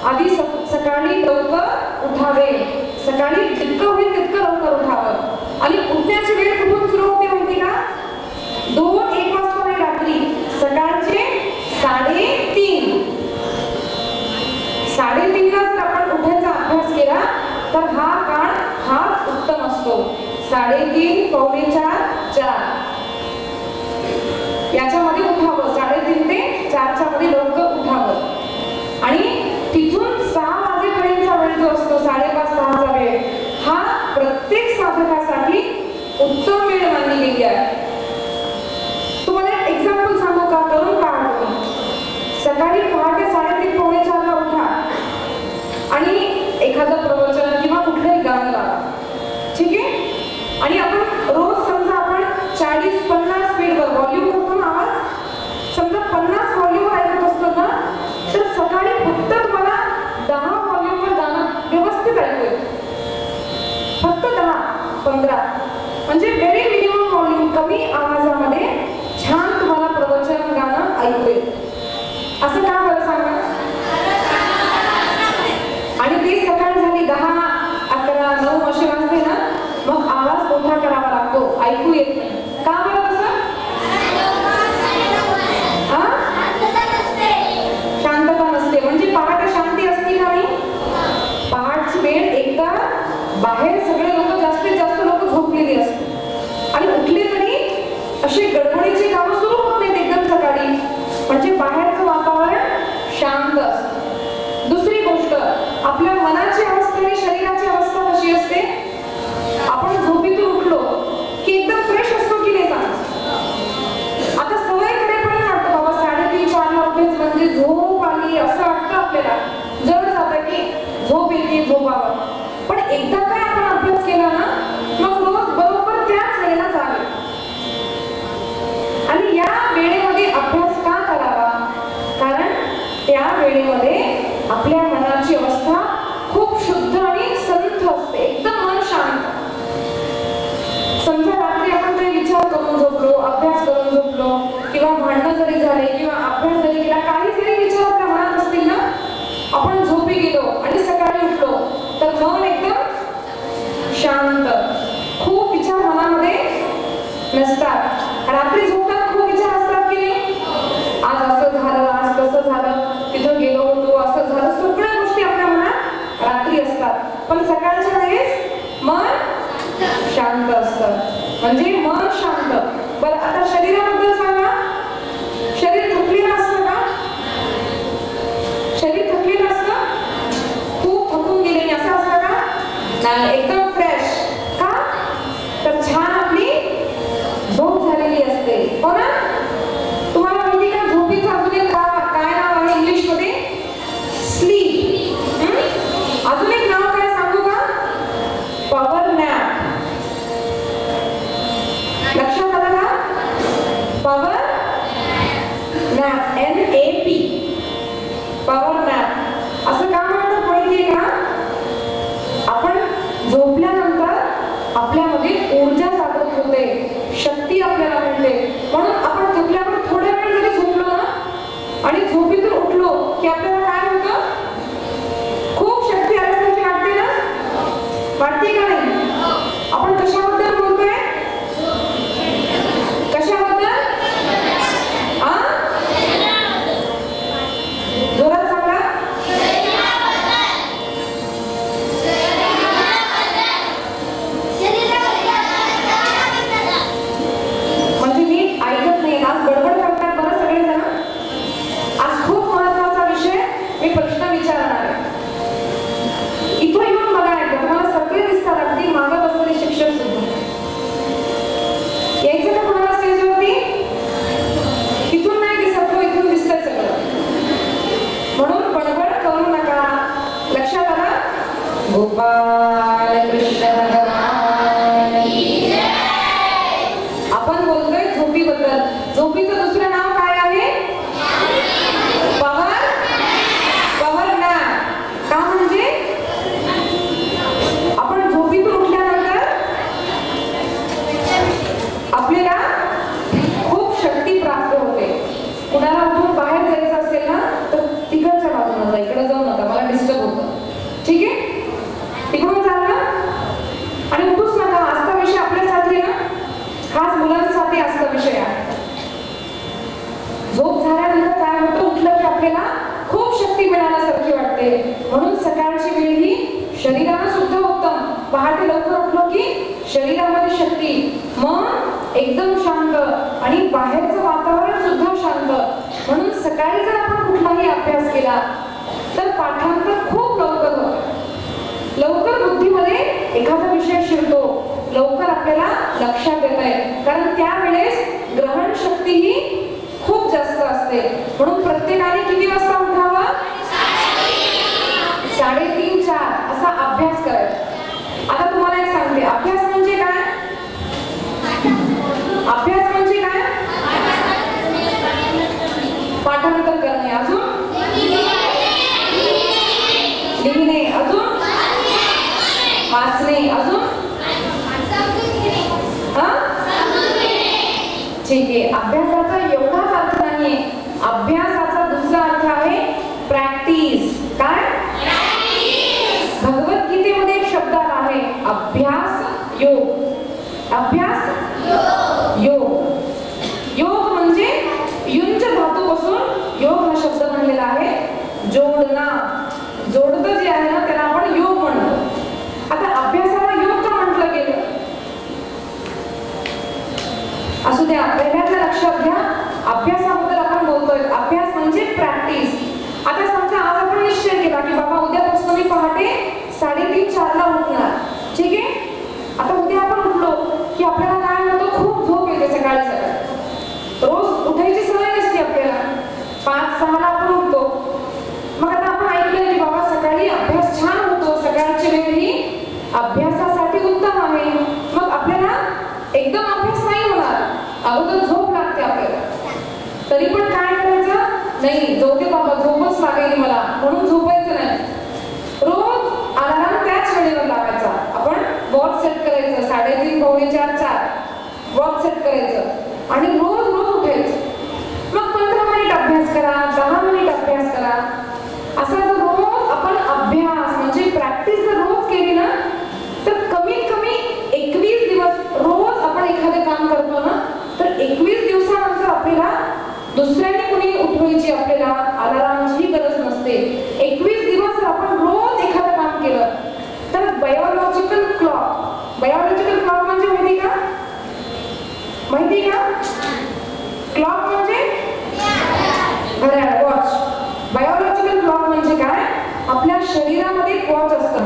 आधी सकाळी लवकर उठावे. सकाळी जितकं होईल तितकं लवकर उठावं. आणि उठण्याची वेळ कुठून सुरू होते माहिती का? 2-1 वाजता नाही, रात्री सकाळचे 3:30 ला जर आपण उठायचा अभ्यास केला तर हा काळ फार उत्तम असतो. 3:30, 4:45 याच्यामध्ये उठावं. 3:30 ते 4च्या मध्ये लवकर उठावं. आणि तिथून 6 वाजेपर्यंतचा वेळ जो असतो, 5:30-6चा वेळ, हा प्रत्येक साधकासाठी उत्तम वेळ मानली गेली आहे. तुम्हाला एक एक्झाम्पल सांगू का? तरुण काळ, सकाळी पहाटे 3:30-4 ला उठा आणि एखादं प्रवचन किंवा कुठलंही गाणं लावा. ठीक आहे? आणि आपण रोज समजा आपण 40-50 स्पीडवर व्हॉल्यूम करतो ना आवाज, समजा 50 व्हॉल्यूमवर ऐकत असतो ना, तर सकाळी फक्त तुम्हाला 10 व्हॉल्यूमवर गाणं व्यवस्थित ऐकू येतं. फक्त 10-15 म्हणजे व्हेरी मिनिमम व्हॉल्यूम, कमी आवाजामध्ये छान तुम्हाला प्रवचन गाणं ऐकू येतं. असं का बरं सांगा? आणि ती सकाळ झाली 10, 11, 9 असे वाजले ना, मग आवाज मोठा करावा लागतो, ऐकू येत नाही. का बरं तसं? शांतता नसते. म्हणजे पहाटे शांती असते का नाही? पहाटची वेळ एकदा बाहेर सगळे लोक, जास्तीत जास्त लोक झोपलेली असते आणि उठले तरी अशी गडबडीची कामं सुरू होत नाहीत एकदम सकाळी. म्हणजे बाहेरचं वातावरण शांत असतं. दुसरी गोष्ट, आपल्या मनाची अवस्था आणि शरीराची अवस्था कशी असते? आपण झोपेतून उठलो की एकदम फ्रेश असतो की नाही सांग? आता सवयीकडे पण वाटतं बाबा 3:30-4 ला उठायचं म्हणजे झोप आली असं वाटतं आपल्याला, जड जातं की झोप येते, झोपावं. पण एकदा काय आपण अभ्यास केला ना, मग रोज बरोबर त्याच वेळेला जावे. आणि या वेळेमध्ये अभ्यास का करावा? कारण त्या वेळेमध्ये आपल्या मनाची अवस्था खूप शुद्ध आणि संथ असते, एकदम मन शांत. समजा रात्री आपण काही विचार करून झोपलो, अभ्यास करून झोपलो, किंवा भांडणं जरी झाले किंवा अभ्यास जरी केला, काही जरी विचार आपल्या मनात असतील ना, आपण झोपी गेलो आणि सकाळी उठलो तर मन एकदम शांत, खूप विचार मनामध्ये नसतात. रात्री झोपताना खूप विचार असतात की नाही? आज असं झालं, आज तसं झालं, तिथं गेलो होतो, असं झालं, सगळ्या गोष्टी आपल्या मनात रात्री असतात. पण सकाळच्या वेळेस मन शांत असतं. म्हणजे मन शांत. बरं, आता शरीराबद्दल सांगा. शरीर थकलेलं असतं का? शरीर थकलेलं असतं? खूप थकून गेलेली असं असतं का? नाही, एकदम फ्रेश. का? तर छान आपली झोप झालेली असते, हो ना? तुम्हाला माहिती का झोपेचं अजून एक काय नाव आहे इंग्लिश मध्ये? स्लीप. अजून एक नाव काय सांगू का? Power nap. लक्षात आलं का? Power nap, NAP, power nap. असं का म्हणतात माहितीये का? आपण झोपल्यानंतर आपल्यामध्ये ऊर्जा जागृत होते, शक्ती आपल्याला मिळते. म्हणून आपण थकल्यावर थोड्या वेळ जरी झोपलो ना आणि झोपेतून उठलो की आपल्याला काय होतं? खूप शक्ती आल्यासारखी वाटते ना? वाटते का नाही? आपण कशाबद्दल बोलतोय? कशाबद्दल? जोरात सांगा. म्हणजे मी ऐकत नाही, आज बडबड करतात बरं सगळेजण. आज खूप महत्वाचा विषय मी प्रश्न विचारणार आहे. इथं येऊन बघा एकदा, तुम्हाला सगळे दिसतात, अगदी मागं बसलेले शिक्षक सुद्धा. यायचं का कोणाला स्टेजवरती? इथून नाही दिसत, इथून दिसतंय सगळं. म्हणून बडबड करू नका. लक्षात आलं? गोपाल कृष्ण भगवान की जय. आपण बोलतोय झोपीबद्दल. झोपीचं दुसरं नाव काय आहे? Power nap. का? म्हणजे आपण झोपीतून उठल्यानंतर आपल्याला खूप शक्ती प्राप्त होते. कुणाला उठून बाहेर जायचं असेल ना तर तिकडच्या बाजूला जा, इकडे जाऊ नका, मला जडते. म्हणून सकाळची वेळ ही शरीराला सुद्धा उत्तम. पहाटे लवकर उठलो की शरीरामध्ये शक्ती, मन एकदम शांत आणि बाहेरचं वातावरण सुद्धा शांत. म्हणून सकाळी जर आपण कुठलाही अभ्यास केला तर पाठांतर खूप लवकर होतं. लवकर बुद्धीमध्ये एखादा विषय शिरतो, लवकर आपल्याला लक्षात येत आहे. कारण त्यावेळेस ग्रहण शक्ती ही खूप जास्त असते. म्हणून प्रत्येकाने किती वाजता उठावं? 3:30-4 असा अभ्यास करायचा. आता तुम्हाला एक सांगते, अभ्यास म्हणजे काय? अभ्यास म्हणजे काय? पाठांतर करणे, अजून लिहिणे, अजून वाचणे, अजून ठीक आहे. अभ्यासाचा एवढाच अर्थ नाहीये. अभ्यासाचा दुसरा अर्थ आहे प्रॅक्टिस. काय? भगवद्गीतेमध्ये एक शब्द आला आहे, अभ्यास योग. अभ्यास योग. योग म्हणजे युंज धातूपासून योग हा शब्द बनलेला आहे. जोडणा, जोडतं जे आहे ना त्याला आपण योग म्हणतो. आता अभ्यासाला योग का म्हटलं गेलं? असू द्या, पहिल्यांदा लक्षात घ्या, अभ्यासाबद्दल आपण बोलतोय. अभ्यास म्हणजे प्रॅक्टिस. आता समजा आज आपण निश्चय केला की बाबा उद्यापासून मी पहाटे 3:30-4 ला उठणार. ठीक आहे. आता उद्या आपण उठलो की आपल्याला काय होतं? खूप झोप येते सकाळी सकाळी. रोज उठायची सवय नसते आपल्याला. 5-6 ला आपण उठतो. मग आता आपण ऐकलंय की बाबा सकाळी अभ्यास छान होतो, सकाळची वेळ ही अभ्यासासाठी उत्तम आहे. मग आपल्याला एकदम अभ्यास नाही होणार, अगोदर झोप लागते आपल्याला. तरी पण काय करायचं? नाही, जाऊ दे बाबा, झोपच लागेल मला म्हणून झोपायचं नाही. रोज अलार्म त्याच वेळेवर लावायचा. आपण वॉच सेट करायचं, 3:30-4 वॉच सेट करायचं आणि रोज रोज उठायचं. मग 15 मिनिट अभ्यास करा, 10 मिनिट अभ्यास करा. असा जर रोज आपण अभ्यास म्हणजे प्रॅक्टिस जर रोज केली ना तर कमीत कमी 21 दिवस रोज आपण एखादे काम करतो ना तर 21 दिवसानंतर आपल्याला दुसऱ्याने कुणी उठवायची आपल्याला अलार्मची गरज नसते. 21 दिवस जर आपण रोज एखादं काम केलं तर बायोलॉजिकल क्लॉक म्हणजे माहिती का? माहिती का? क्लॉक म्हणजे घड्याळ, वॉच. बायोलॉजिकल क्लॉक म्हणजे काय? आपल्या शरीरामध्ये एक वॉच असतं.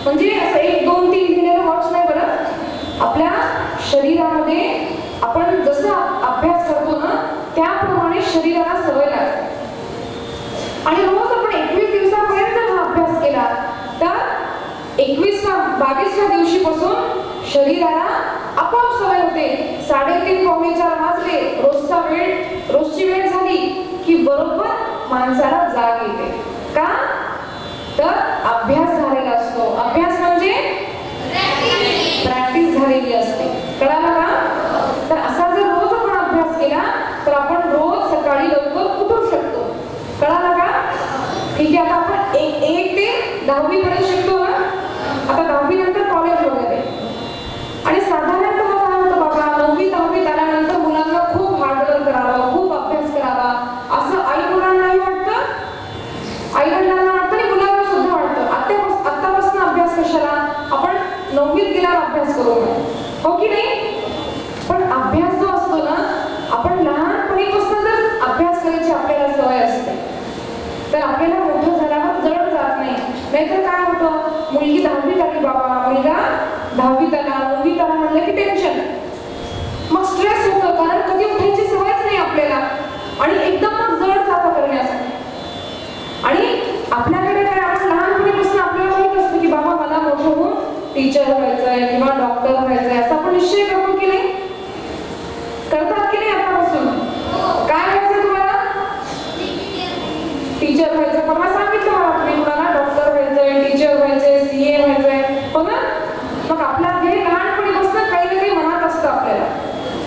म्हणजे असं 1, 2, 3 लिहिलेलं वॉच नाही बरं. आपल्या शरीरामध्ये आपण जसं अभ्यास करतो ना त्याप्रमाणे शरीराला सवय लागते. आणि रोज आपण 21 दिवसापर्यंत हा अभ्यास केला तर 22व्या दिवशीपासून शरीराला आपोआप सवय होते. 3:30-4 वाजले, रोजची वेळ झाली की बरोबर माणसाला जाग येते. का? तर अभ्यास झालेला असतो. अभ्यास म्हणजे प्रॅक्टिस झालेली असते. कळालं का? तर असा जर रोज आपण अभ्यास केला तर आपण रोज सकाळी लवकर उठू शकतो. कळालं का? ठीक आहे. आता आपण 1 ते 10वी पर्यंत शिकतो ना. आता 10वी नंतर कॉलेज वगैरे आणि साधारणतः काय होतं बाबा 9वी 10वी आल्यानंतर मुलांना खूप हार्डवर्क करावं, खूप अभ्यास करावा असं आई मुलांनाही वाटतं, आई वडिलांना वाटतं आणि मुलांना सुद्धा वाटतं. आत्तापासून अभ्यास कशाला, आपण 9वीत गेल्यावर अभ्यास करू, हो की नाही? पण अभ्यास जो असतो ना आपण लहानपणीपासून जर अभ्यास करायची आपल्याला सवय असते तर आपल्याला मोठं झाल्यावर जड जात नाही. नाहीतर काय होतं, मुलगी 10वीत आली बाबा, मुलगा 10वीत आला, 9वीत आला म्हणलं की टेन्शन, मग स्ट्रेस होतं. कारण कधी उठायची सवयच नाही आपल्याला आणि एकदम मग जड जातं करण्यासाठी. आणि आपल्याकडे काय, आपण लहानपणीपासून आपल्याला माहित असतं की बाबा मला मोठं होऊन टीचर व्हायचंय किंवा डॉक्टर व्हायचंय असं आपण निश्चय करतो की नाही? करतात की नाही आतापासून? काय व्हायचं तुम्हाला? टीचर व्हायचं. परवा सांगितलं मला तुम्ही मुलाला डॉक्टर व्हायचंय, टीचर व्हायचंय, CA व्हायचंय, हो ना? मग आपला ध्येय लहानपणीपासून काही ना काही मनात असतं आपल्याला.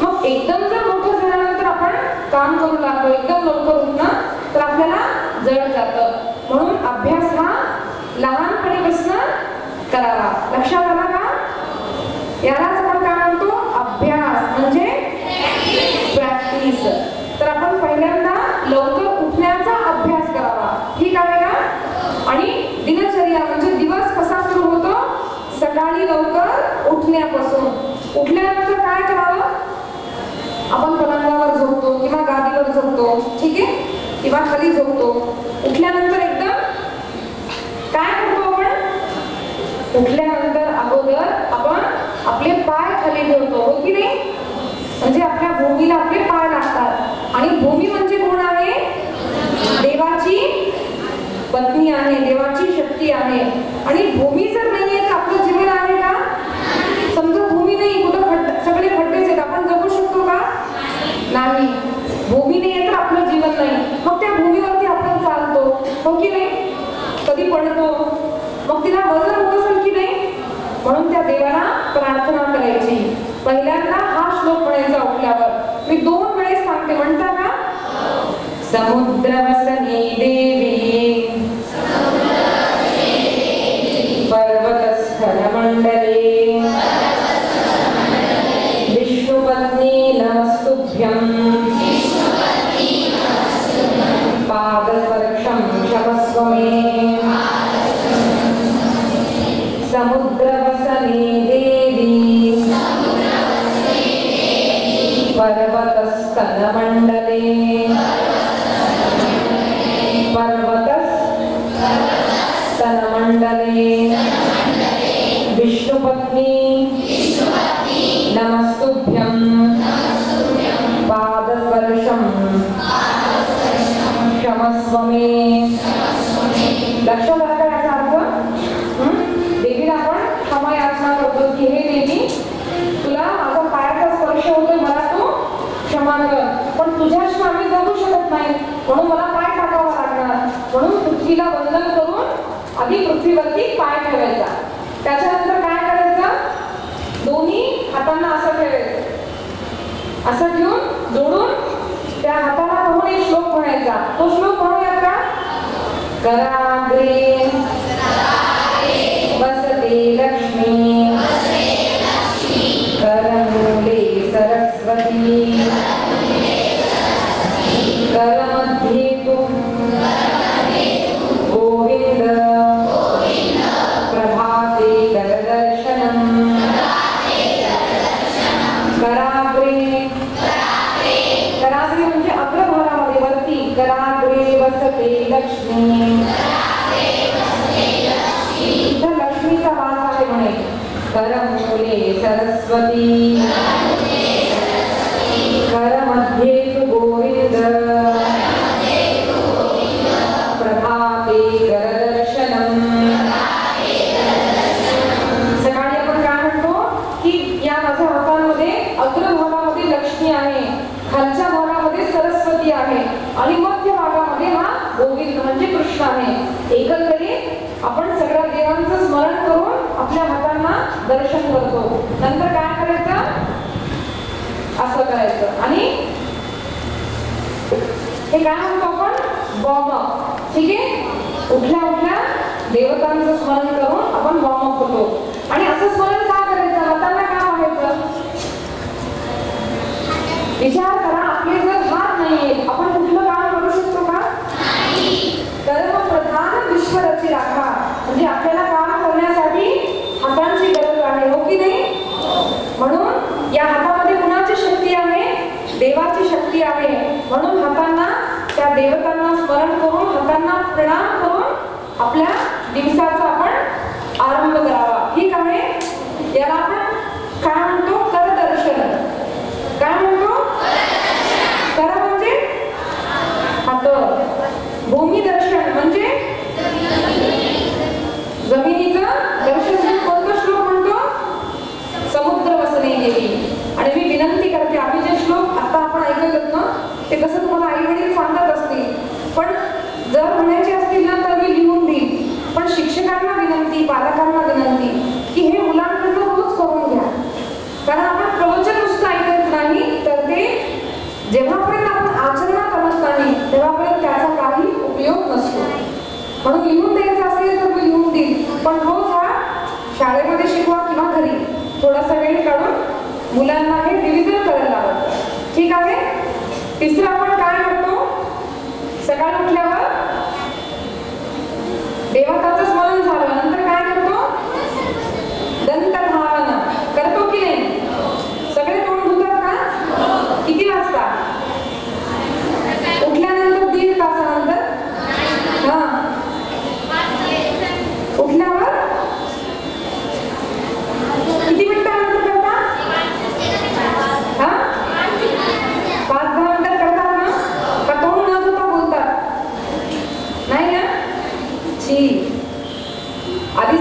मग एकदम जर मोठं झाल्यानंतर आपण काम करू लागलो, एकदम लवकर उठणं तर आपल्याला जड जातं. म्हणून अभ्यास हा लहानपणीपासून करावा. लक्षात आला का? यालाच आपण काय म्हणतो? अभ्यास म्हणजे प्रॅक्टिस. तर आपण पहिल्यांदा लवकर उठण्याचा अभ्यास करावा. ठीक आहे का? सकाळी लवकर उठण्यापासून. उठल्यानंतर काय करावं? आपण पलंगावर झोपतो किंवा गादीवर झोपतो, ठीक आहे, किंवा खाली झोपतो. उठल्यानंतर एकदम काय करतो आपण? उठल्यानंतर अगोदर आपण आपले पाय खाली ठेवतो, हो की नाही? म्हणजे आपल्या भूमीला आपले पाय लागतात. आणि भूमी म्हणजे कोण आहे? देवाची पत्नी आहे, देवाची शक्ती आहे. आणि भूमी जर नाहीये तर आपलं जीवन आहे का? समजा भूमी नाही, कुठं सगळे खड्डेच आहेत, आपण जगू शकतो का? नाही. भूमी नाही तर आपलं जीवन नाही. मग त्या भूमीवरती आपण चालतो, हो की नाही? कधी पडतो, मग तिला वजन होत असेल की नाही? म्हणून त्या देवाला प्रार्थना करायची. पहिल्यांदा हा श्लोक म्हणायचा उठल्यावर. मी 2 वेळेस सांगते, म्हणता का? समुद्रवसने देवी पर्वतस्थलमण्डले विष्णुपत्नी नमस्तुभ्यं पादस्पर्शं क्षमस्व मे. समुद्रवसने देवी पर्वतस्थलमण्डले विष्णुपत्नी नमस्तुभ्यं पादस्पर्शं क्षमस्व मे. लक्षात आलं याचा अर्थ? देवीला आपण क्षमा याचना करतो की हे देवी, तुला माझा पायाचा स्पर्श होतोय, मला तू क्षमा कर. पण तुझ्याशिवाय आम्ही जगू शकत नाही, म्हणून मला पाय टाकावा लागणार. म्हणून पृथ्वीला वंदन करून आधी पृथ्वीवरती पाय ठेवायचा. त्याच्यानंतर काय करायचं? दोन्ही हातांना असं ठेवायचं, असं घेऊन जोडून त्या हाताला पाहून एक श्लोक म्हणायचा. तो श्लोक म्हणूयात का? कराग्रे वसते लक्ष्मी करमूले सरस्वती करमध्ये तु गोविंद प्रभाते करदर्शनम्. कराग्रे, कराग्रे म्हणजे अग्रभागामध्ये वरती. कराग्रे वसते लक्ष्मी, इथं लक्ष्मीचा वास आहे म्हणे. करमूले सरस्वती करमध्ये तु गोविंद प्रभाते करदर्शनम्. सकाळी आपण काय म्हणतो की या माझ्या हातांमध्ये अग्रभागामध्ये लक्ष्मी आहे, खालच्या भागामध्ये सरस्वती आहे आणि मध्य भागामध्ये हा गोविंद म्हणजे कृष्ण आहे. एकंदरीत आपण सगळ्या देवांचं स्मरण करून आपल्या हातांना दर्शन करतो. नंतर काय करायचं? असं करायचं. आणि हे काय म्हणतो आपण? Warm up. ठीक आहे? उठल्या उठल्या देवतांचं स्मरण करून आपण वॉर्म अप होतो. आणि असं स्मरण का करायचं? हातांना का व्हायचं? विचार करा, आपले जर हात नाहीये, आपण कुठलं काम करू शकतो का? कर्म प्रधान विश्वरची राखा. म्हणजे आपल्याला काम करण्यासाठी हातांची गरज आहे, हो की नाही? म्हणून या हातामध्ये कुणाची शक्ती आहे? देवाची शक्ती आहे. म्हणून हातांना त्या देवतांना स्मरण करून, हातांना प्रणाम करून आपल्या दिवसाचा आपण आरंभ करावा. ठीक आहे? याला आपण काय म्हणतो? करदर्शन. काय म्हणतो? कर म्हणजे हात. भूमी दर्शन म्हणजे जमिनीचं दर्शन. कोणता श्लोक म्हणतो? समुद्र वसने देवी. आणि मी विनंती करते, आम्ही जे श्लोक आता आपण ऐकत ना ते कसं तुम्हाला आई वडील सांगत असतील, पण जर म्हणायचे असतील ना तर मी लिहून देईन. पण शिक्षकांना विनंती, पालकांना विनंती की हे मुलांकडनं रोज करून घ्या. कारण आपण प्रवचन नुसतं ऐकत नाही, तर ते जेव्हापर्यंत आपण आचरणात आणत नाही तेव्हापर्यंत त्याचा काही उपयोग नसतो. म्हणून लिहून द्यायचं असेल तर मी लिहून देईन, पण रोज हा शाळेमध्ये शिकवा किंवा घरी थोडासा वेळ काढून मुलांना हे रिव्हिजन करायला लावायचं. ठीक आहे? तिसरं आपण काय करतो? सकाळी उठल्यावर देवताचं स्मरण झालं, नंतर काय करतो? दंत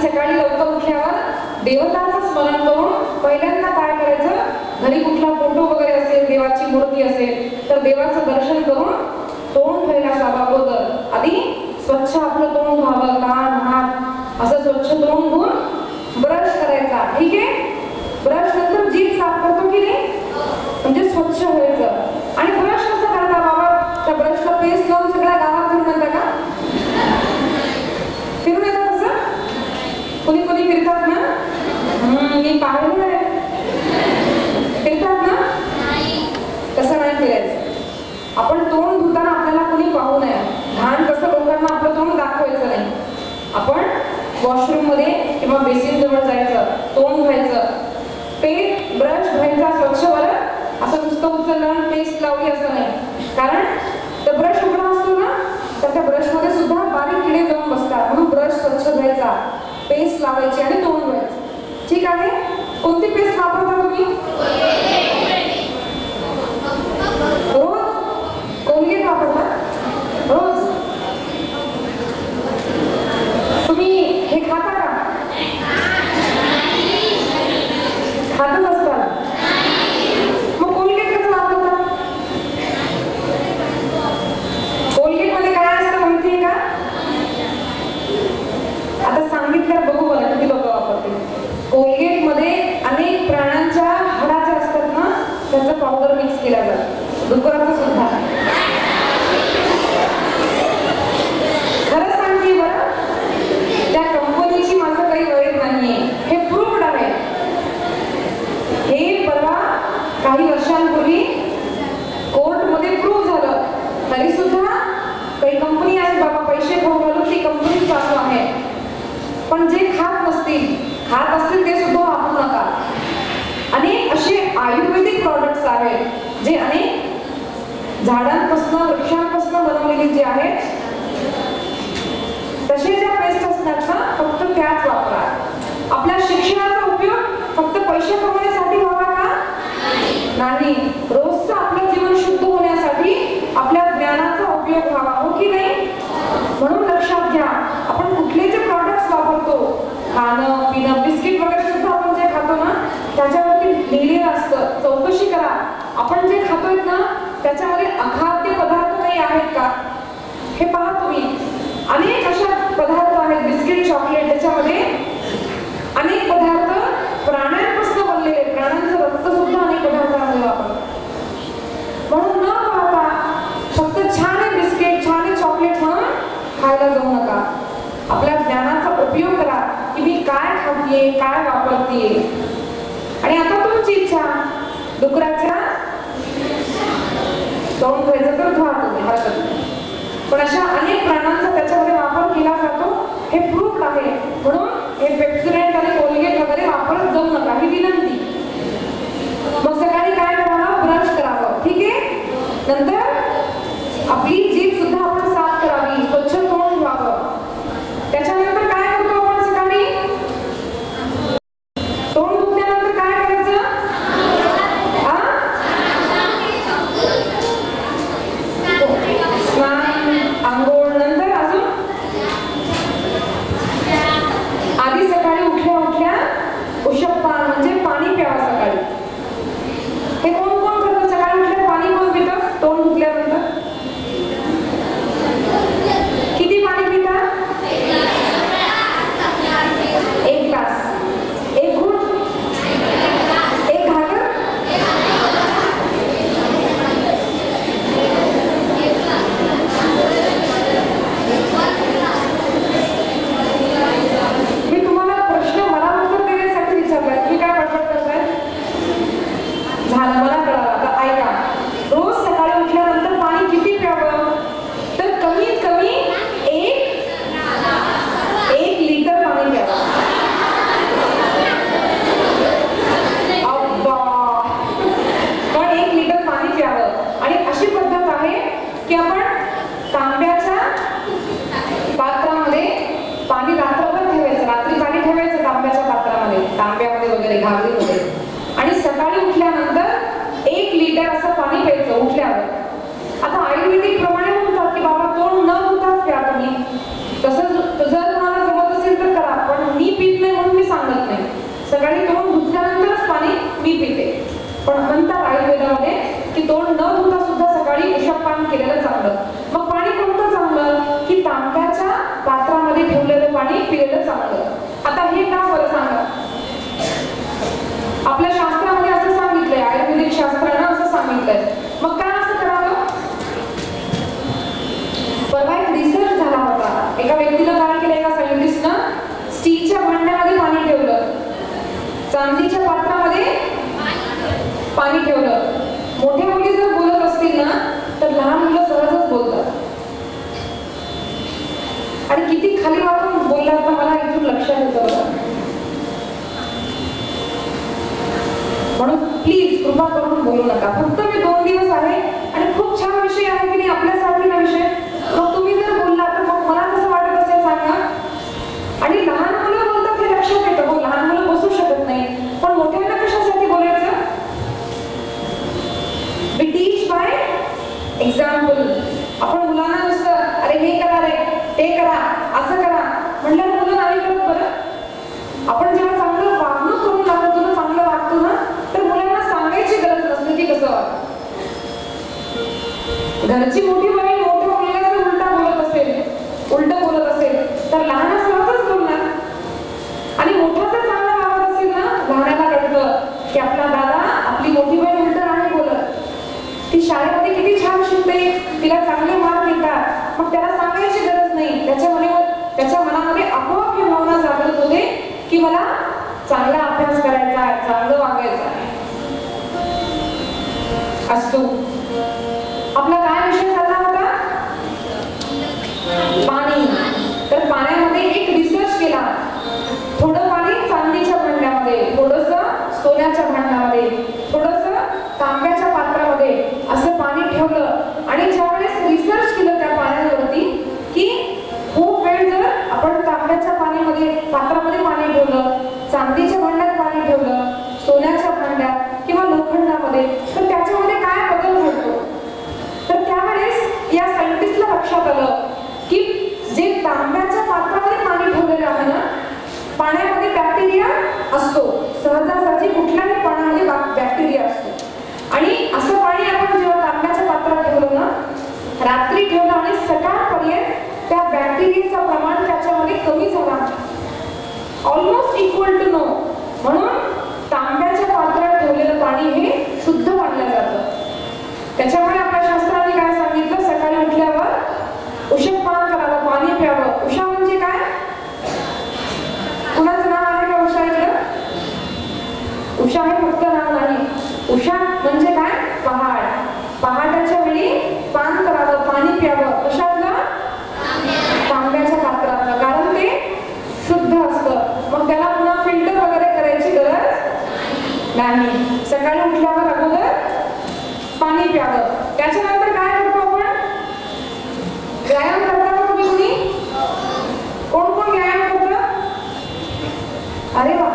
सकाळी लवकर उठल्यावर देवताचं स्मरण करून पहिल्यांदा काय करायचं, घरी कुठला फोटो वगैरे असेल, देवाची मूर्ती असेल तर देवाचं दर्शन करून तोंड धुवायला अगोदर आधी स्वच्छ आपलं तोंड धुवावं, कान हात असं स्वच्छ तोंड धुवून ब्रश करायचा. ठीक आहे. ब्रश नंतर जीभ साफ करतो की नाही, म्हणजे स्वच्छ व्हायचं. आणि ब्रश कसं करता बाबा, त्या ब्रशला पेस्ट लावून सगळ्या गावात फिरून येतं का? फिरून येतं कसं? कोणी कोणी फिरतात ना? मी पाहिलं आहे. फिरतात ना? तसं नाही फिरायचं. आपण तोंड धुताना आपल्याला कोणी पाहू नये, घाण कसं लोकांना आपलं तोंड दाखवायचं नाही. आपण वॉशरूम मध्ये किंवा बेसिन जवळ जायचं, तोंड धुवायचं, पेस्ट ब्रश धुवायचा स्वच्छ वर, असं नुसतं उचललं पेस्ट लावली असं नाही. कारण तर ब्रश उघडा असतो ना, तर त्या ब्रश मध्ये सुद्धा बारीक किडे जाऊन बसतात. म्हणून ब्रश स्वच्छ धुवायचा, पेस्ट लावायची आणि तोंड धुवायचं. ठीक आहे. कोणती पेस्ट वापरता तुम्ही? रोज कोलगेट वापरता रोज? तुम्ही हे खाता का? खातच असताल. मग कोलगेट कसं वापरता? कोलगेट मध्ये काय असतं माहितीये का? आता सांगितलं बघू बरं किती लोक वापरते. कोलगेट मध्ये अनेक प्राण्यांच्या हाडाच्या असतात ना, त्याचं पावडर मिक्स केला जातं, डुकराचं सुद्धा. खरं सांगते बरं, त्या कंपनीची माझं काही वैर नाहीये, हे प्रूव्ड आहे. हे परवा काही वर्षांपूर्वी कोर्टमध्ये प्रूव्ह झालं. तरी सुद्धा काही कंपनी आहे बाबा, पैसे खाऊ घालून ती कंपनी चालू आहे. पण जे खात नसतील, खात असतील ते सुद्धा वापरू नका. अनेक असे आयुर्वेदिक प्रॉडक्ट्स आहेत जे अनेक झाडांपासून वृक्षांपासून बनवलेले जे आहेत, तसे ज्या पेस्ट असतात ना, फक्त त्याच वापरा. आपल्या शिक्षणाचा उपयोग फक्त पैसे कमवण्यासाठी व्हावा का? नाही. रोजचं आपलं जीवन शुद्ध होण्यासाठी आपल्या ज्ञानाचा उपयोग व्हावा, हो की नाही? म्हणून लक्षात घ्या, आपण कुठले जे प्रॉडक्ट्स वापरतो, खाणं पिणं, बिस्किट वगैरे सुद्धा आपण जे खातो ना, त्याच्यावरती लिहिलेलं असतं. चौकशी करा, आपण जे खातोय ना त्याच्यामध्ये अखाद्य पदार्थ काही आहेत का, हे पहा तुम्ही. अनेक अशा पदार्थ आहेत, बिस्किट चॉकलेट, त्याच्यामध्ये अनेक पदार्थ प्राण्यांपासून बनलेले, प्राण्यांचं रक्त सुद्धा अनेक पदार्थांमध्ये वापरतात. म्हणून न पाहता फक्त छान आहे बिस्किट, छान आहे चॉकलेट म्हणून खायला जाऊ नका. आपल्या ज्ञानाचा उपयोग करा की मी काय खातीये, काय वापरतीये. आणि आता तुमची इच्छा, डुकराच्या तोंड धुवायचं तर धुवा तुम्ही, हरकत नाही. पण अशा अनेक प्राण्यांचा त्याच्यामध्ये वापर केला जातो, हे प्रूफ आहे. म्हणून हे पेप्सोडेंट आणि कोलगेट वगैरे वापरत जाऊ नका, ही विनंती. मग सकाळी काय करावं? ब्रश करावं. ठीक आहे. नंतर आपली जीभ सुद्धा आपण साफ करावी, स्वच्छ तोंड धुवावं. त्याच्यानंतर काय करतो आपण सकाळी? तोंड धुतल्यानंतर काय करायचं? स्नान, आंघोळ, नंतर अजून आधी सकाळी उठल्या उठल्या उषपान म्हणजे पाणी प्यावं सकाळी. हे कोण कोण करतं? सकाळी उठल्या पाणी कोण पितं? तोंड धुतल्यानंतर मग काय असं करावं? परवा एक रिसर्च झाला होता. एका व्यक्तीनं काय केलं, एका सायंटिस्टनं स्टीलच्या भांड्यामध्ये पाणी ठेवलं, चांदीच्या पात्रामध्ये पाणी ठेवलं. मोठ्या मुली जर बोलत असतील ना तर लहान मुलं सहजच बोलतात. आणि किती खाली वाटून बोललात ना मला इथून लक्षात येतं. म्हणून प्लीज कृपा करून बोलू नका. फक्त मी 2 दिवस आहे आणि खूप छान विषय आहे की नाही आपल्यासाठी ना विषय. मग तुम्ही जर बोलला तर मग मला कसं वाटत असेल सांगा. आणि लहान मुलं बोलतात हे लक्षात येतं. हो, लहान मुलं बसू शकत नाही, पण मोठ्यांना कशासाठी बोलायचं? We teach by example. आपण मुलांना नुसतं अरे हे करा रे, ते करा, असं करा म्हटल्यावर मुलं नाही करत. बरं, आपण जेव्हा चांगलं वागणूक करून दाखवतो ना, चांगलं वागतो ना, तर मुलांना सांगायची गरज नसते की कसं वाग. घरची मोठी बहीण मोठ्या मुलग्याचं उलट बोलत असेल तर लहान सहजच बोलणार. आणि मोठा जर चांगला वागत असेल ना, लहानाला कळतं की आपला दादा आपली मोठी बहीण उलट नाही बोलत. ती शाळेमध्ये किती छान शिकते, तिला चांगले मार्क येतात, मग त्याला सांगायची गरज नाही. त्याच्या मनामध्ये आपोआप ही भावना जागृत होते की मला चांगला अभ्यास करायचा आहे, चांगलं वागायचं आहे. असतो आपला काय विषय चालला होता? पाणी. तर पाण्यामध्ये एक रिसर्च केला. थोडं पाणी चांदीच्या भांड्यामध्ये, थोडंसं सोन्याच्या भांड्यामध्ये, थोडंसं तांब्याच्या पात्रामध्ये असं पाणी ठेवलं. आणि ज्यावेळेस रिसर्च केलं त्या पाण्यावरती की खूप वेळ जर आपण तांब्याच्या पात्रामध्ये पाणी ठेवलं, चांदीच्या भांड्यात पाणी ठेवलं, सोन्याच्या भांड्यात किंवा लोखंडामध्ये, तर त्याच्यामध्ये काय बदल घडतो? तर त्यावेळेस या सायंटिस्टला लक्षात आलं की जे तांब्याच्या पात्रामध्ये पाणी ठेवलेलं आहे ना, पाण्यामध्ये बॅक्टेरिया असतो. सहजासहजी कुठल्याही पाण्यामध्ये बॅक्टेरिया असतो. आणि असं पाणी आपण जेव्हा तांब्याच्या पात्रात ठेवलं ना, रात्री ठेवलं आणि सकाळपर्यंत त्या बॅक्टेरियाचं प्रमाण त्याच्यामध्ये कमी झालं, ऑलमोस्ट इक्वल टू नो. म्हणून तांब्याच्या पात्रात ठेवलेलं पाणी हे शुद्ध मानलं जातं. त्याच्यामुळे आपल्या शास्त्राने काय सांगितलं? सकाळी उठल्यावर उषःपान करावं, पाणी प्यावं. उषा म्हणजे काय? कुणाचं नाव आहे का उषा इकडं? उषा हे फक्त नाव नाही. उषा म्हणजे काय? पहाड. पहाटाच्या वेळी पान करावं, पाणी प्यावं. कशातलं? तांब्याच्या पात्रातलं. कारण ते शुद्ध असतं. मग त्याला पुन्हा फिल्टर वगैरे करायची गरज नाही. सकाळी उठल्यावर अगोदर पाणी प्यावं. त्याच्यानंतर काय करतो आपण? व्यायाम करता का तुम्ही? कुणी कोण कोण व्यायाम करतं? अरे वा,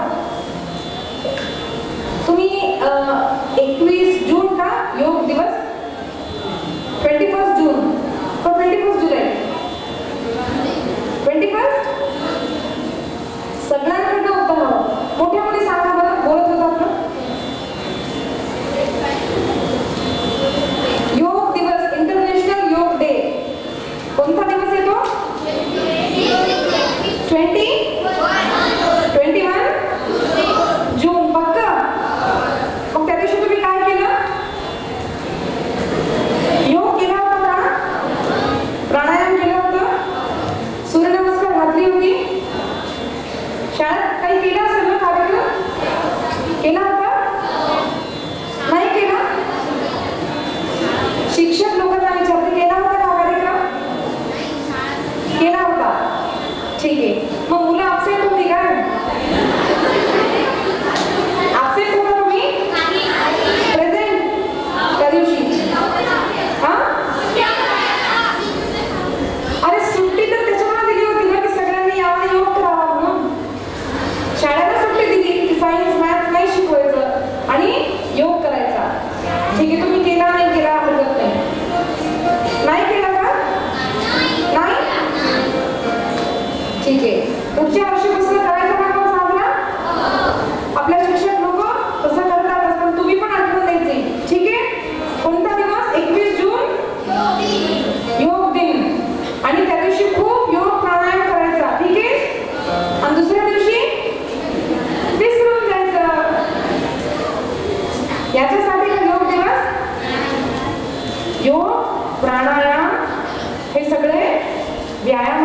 तुम्ही 21 जून का योग दिवस? 21 जून का 21 जुलै? 21 सगळ्यांकडनं उत्तर हवं. मोठ्या मुली सांगा बरं, बोलत होतात ना.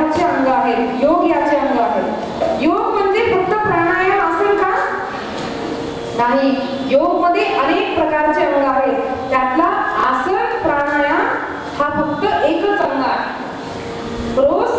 ध्यानाचे अंग आहेत, योग याचे अंग आहेत. योग म्हणजे फक्त प्राणायाम असेल का? नाही. योग मध्ये अनेक प्रकारचे अंग आहेत. त्यातला आसन प्राणायाम हा फक्त एकच अंग आहे. रोज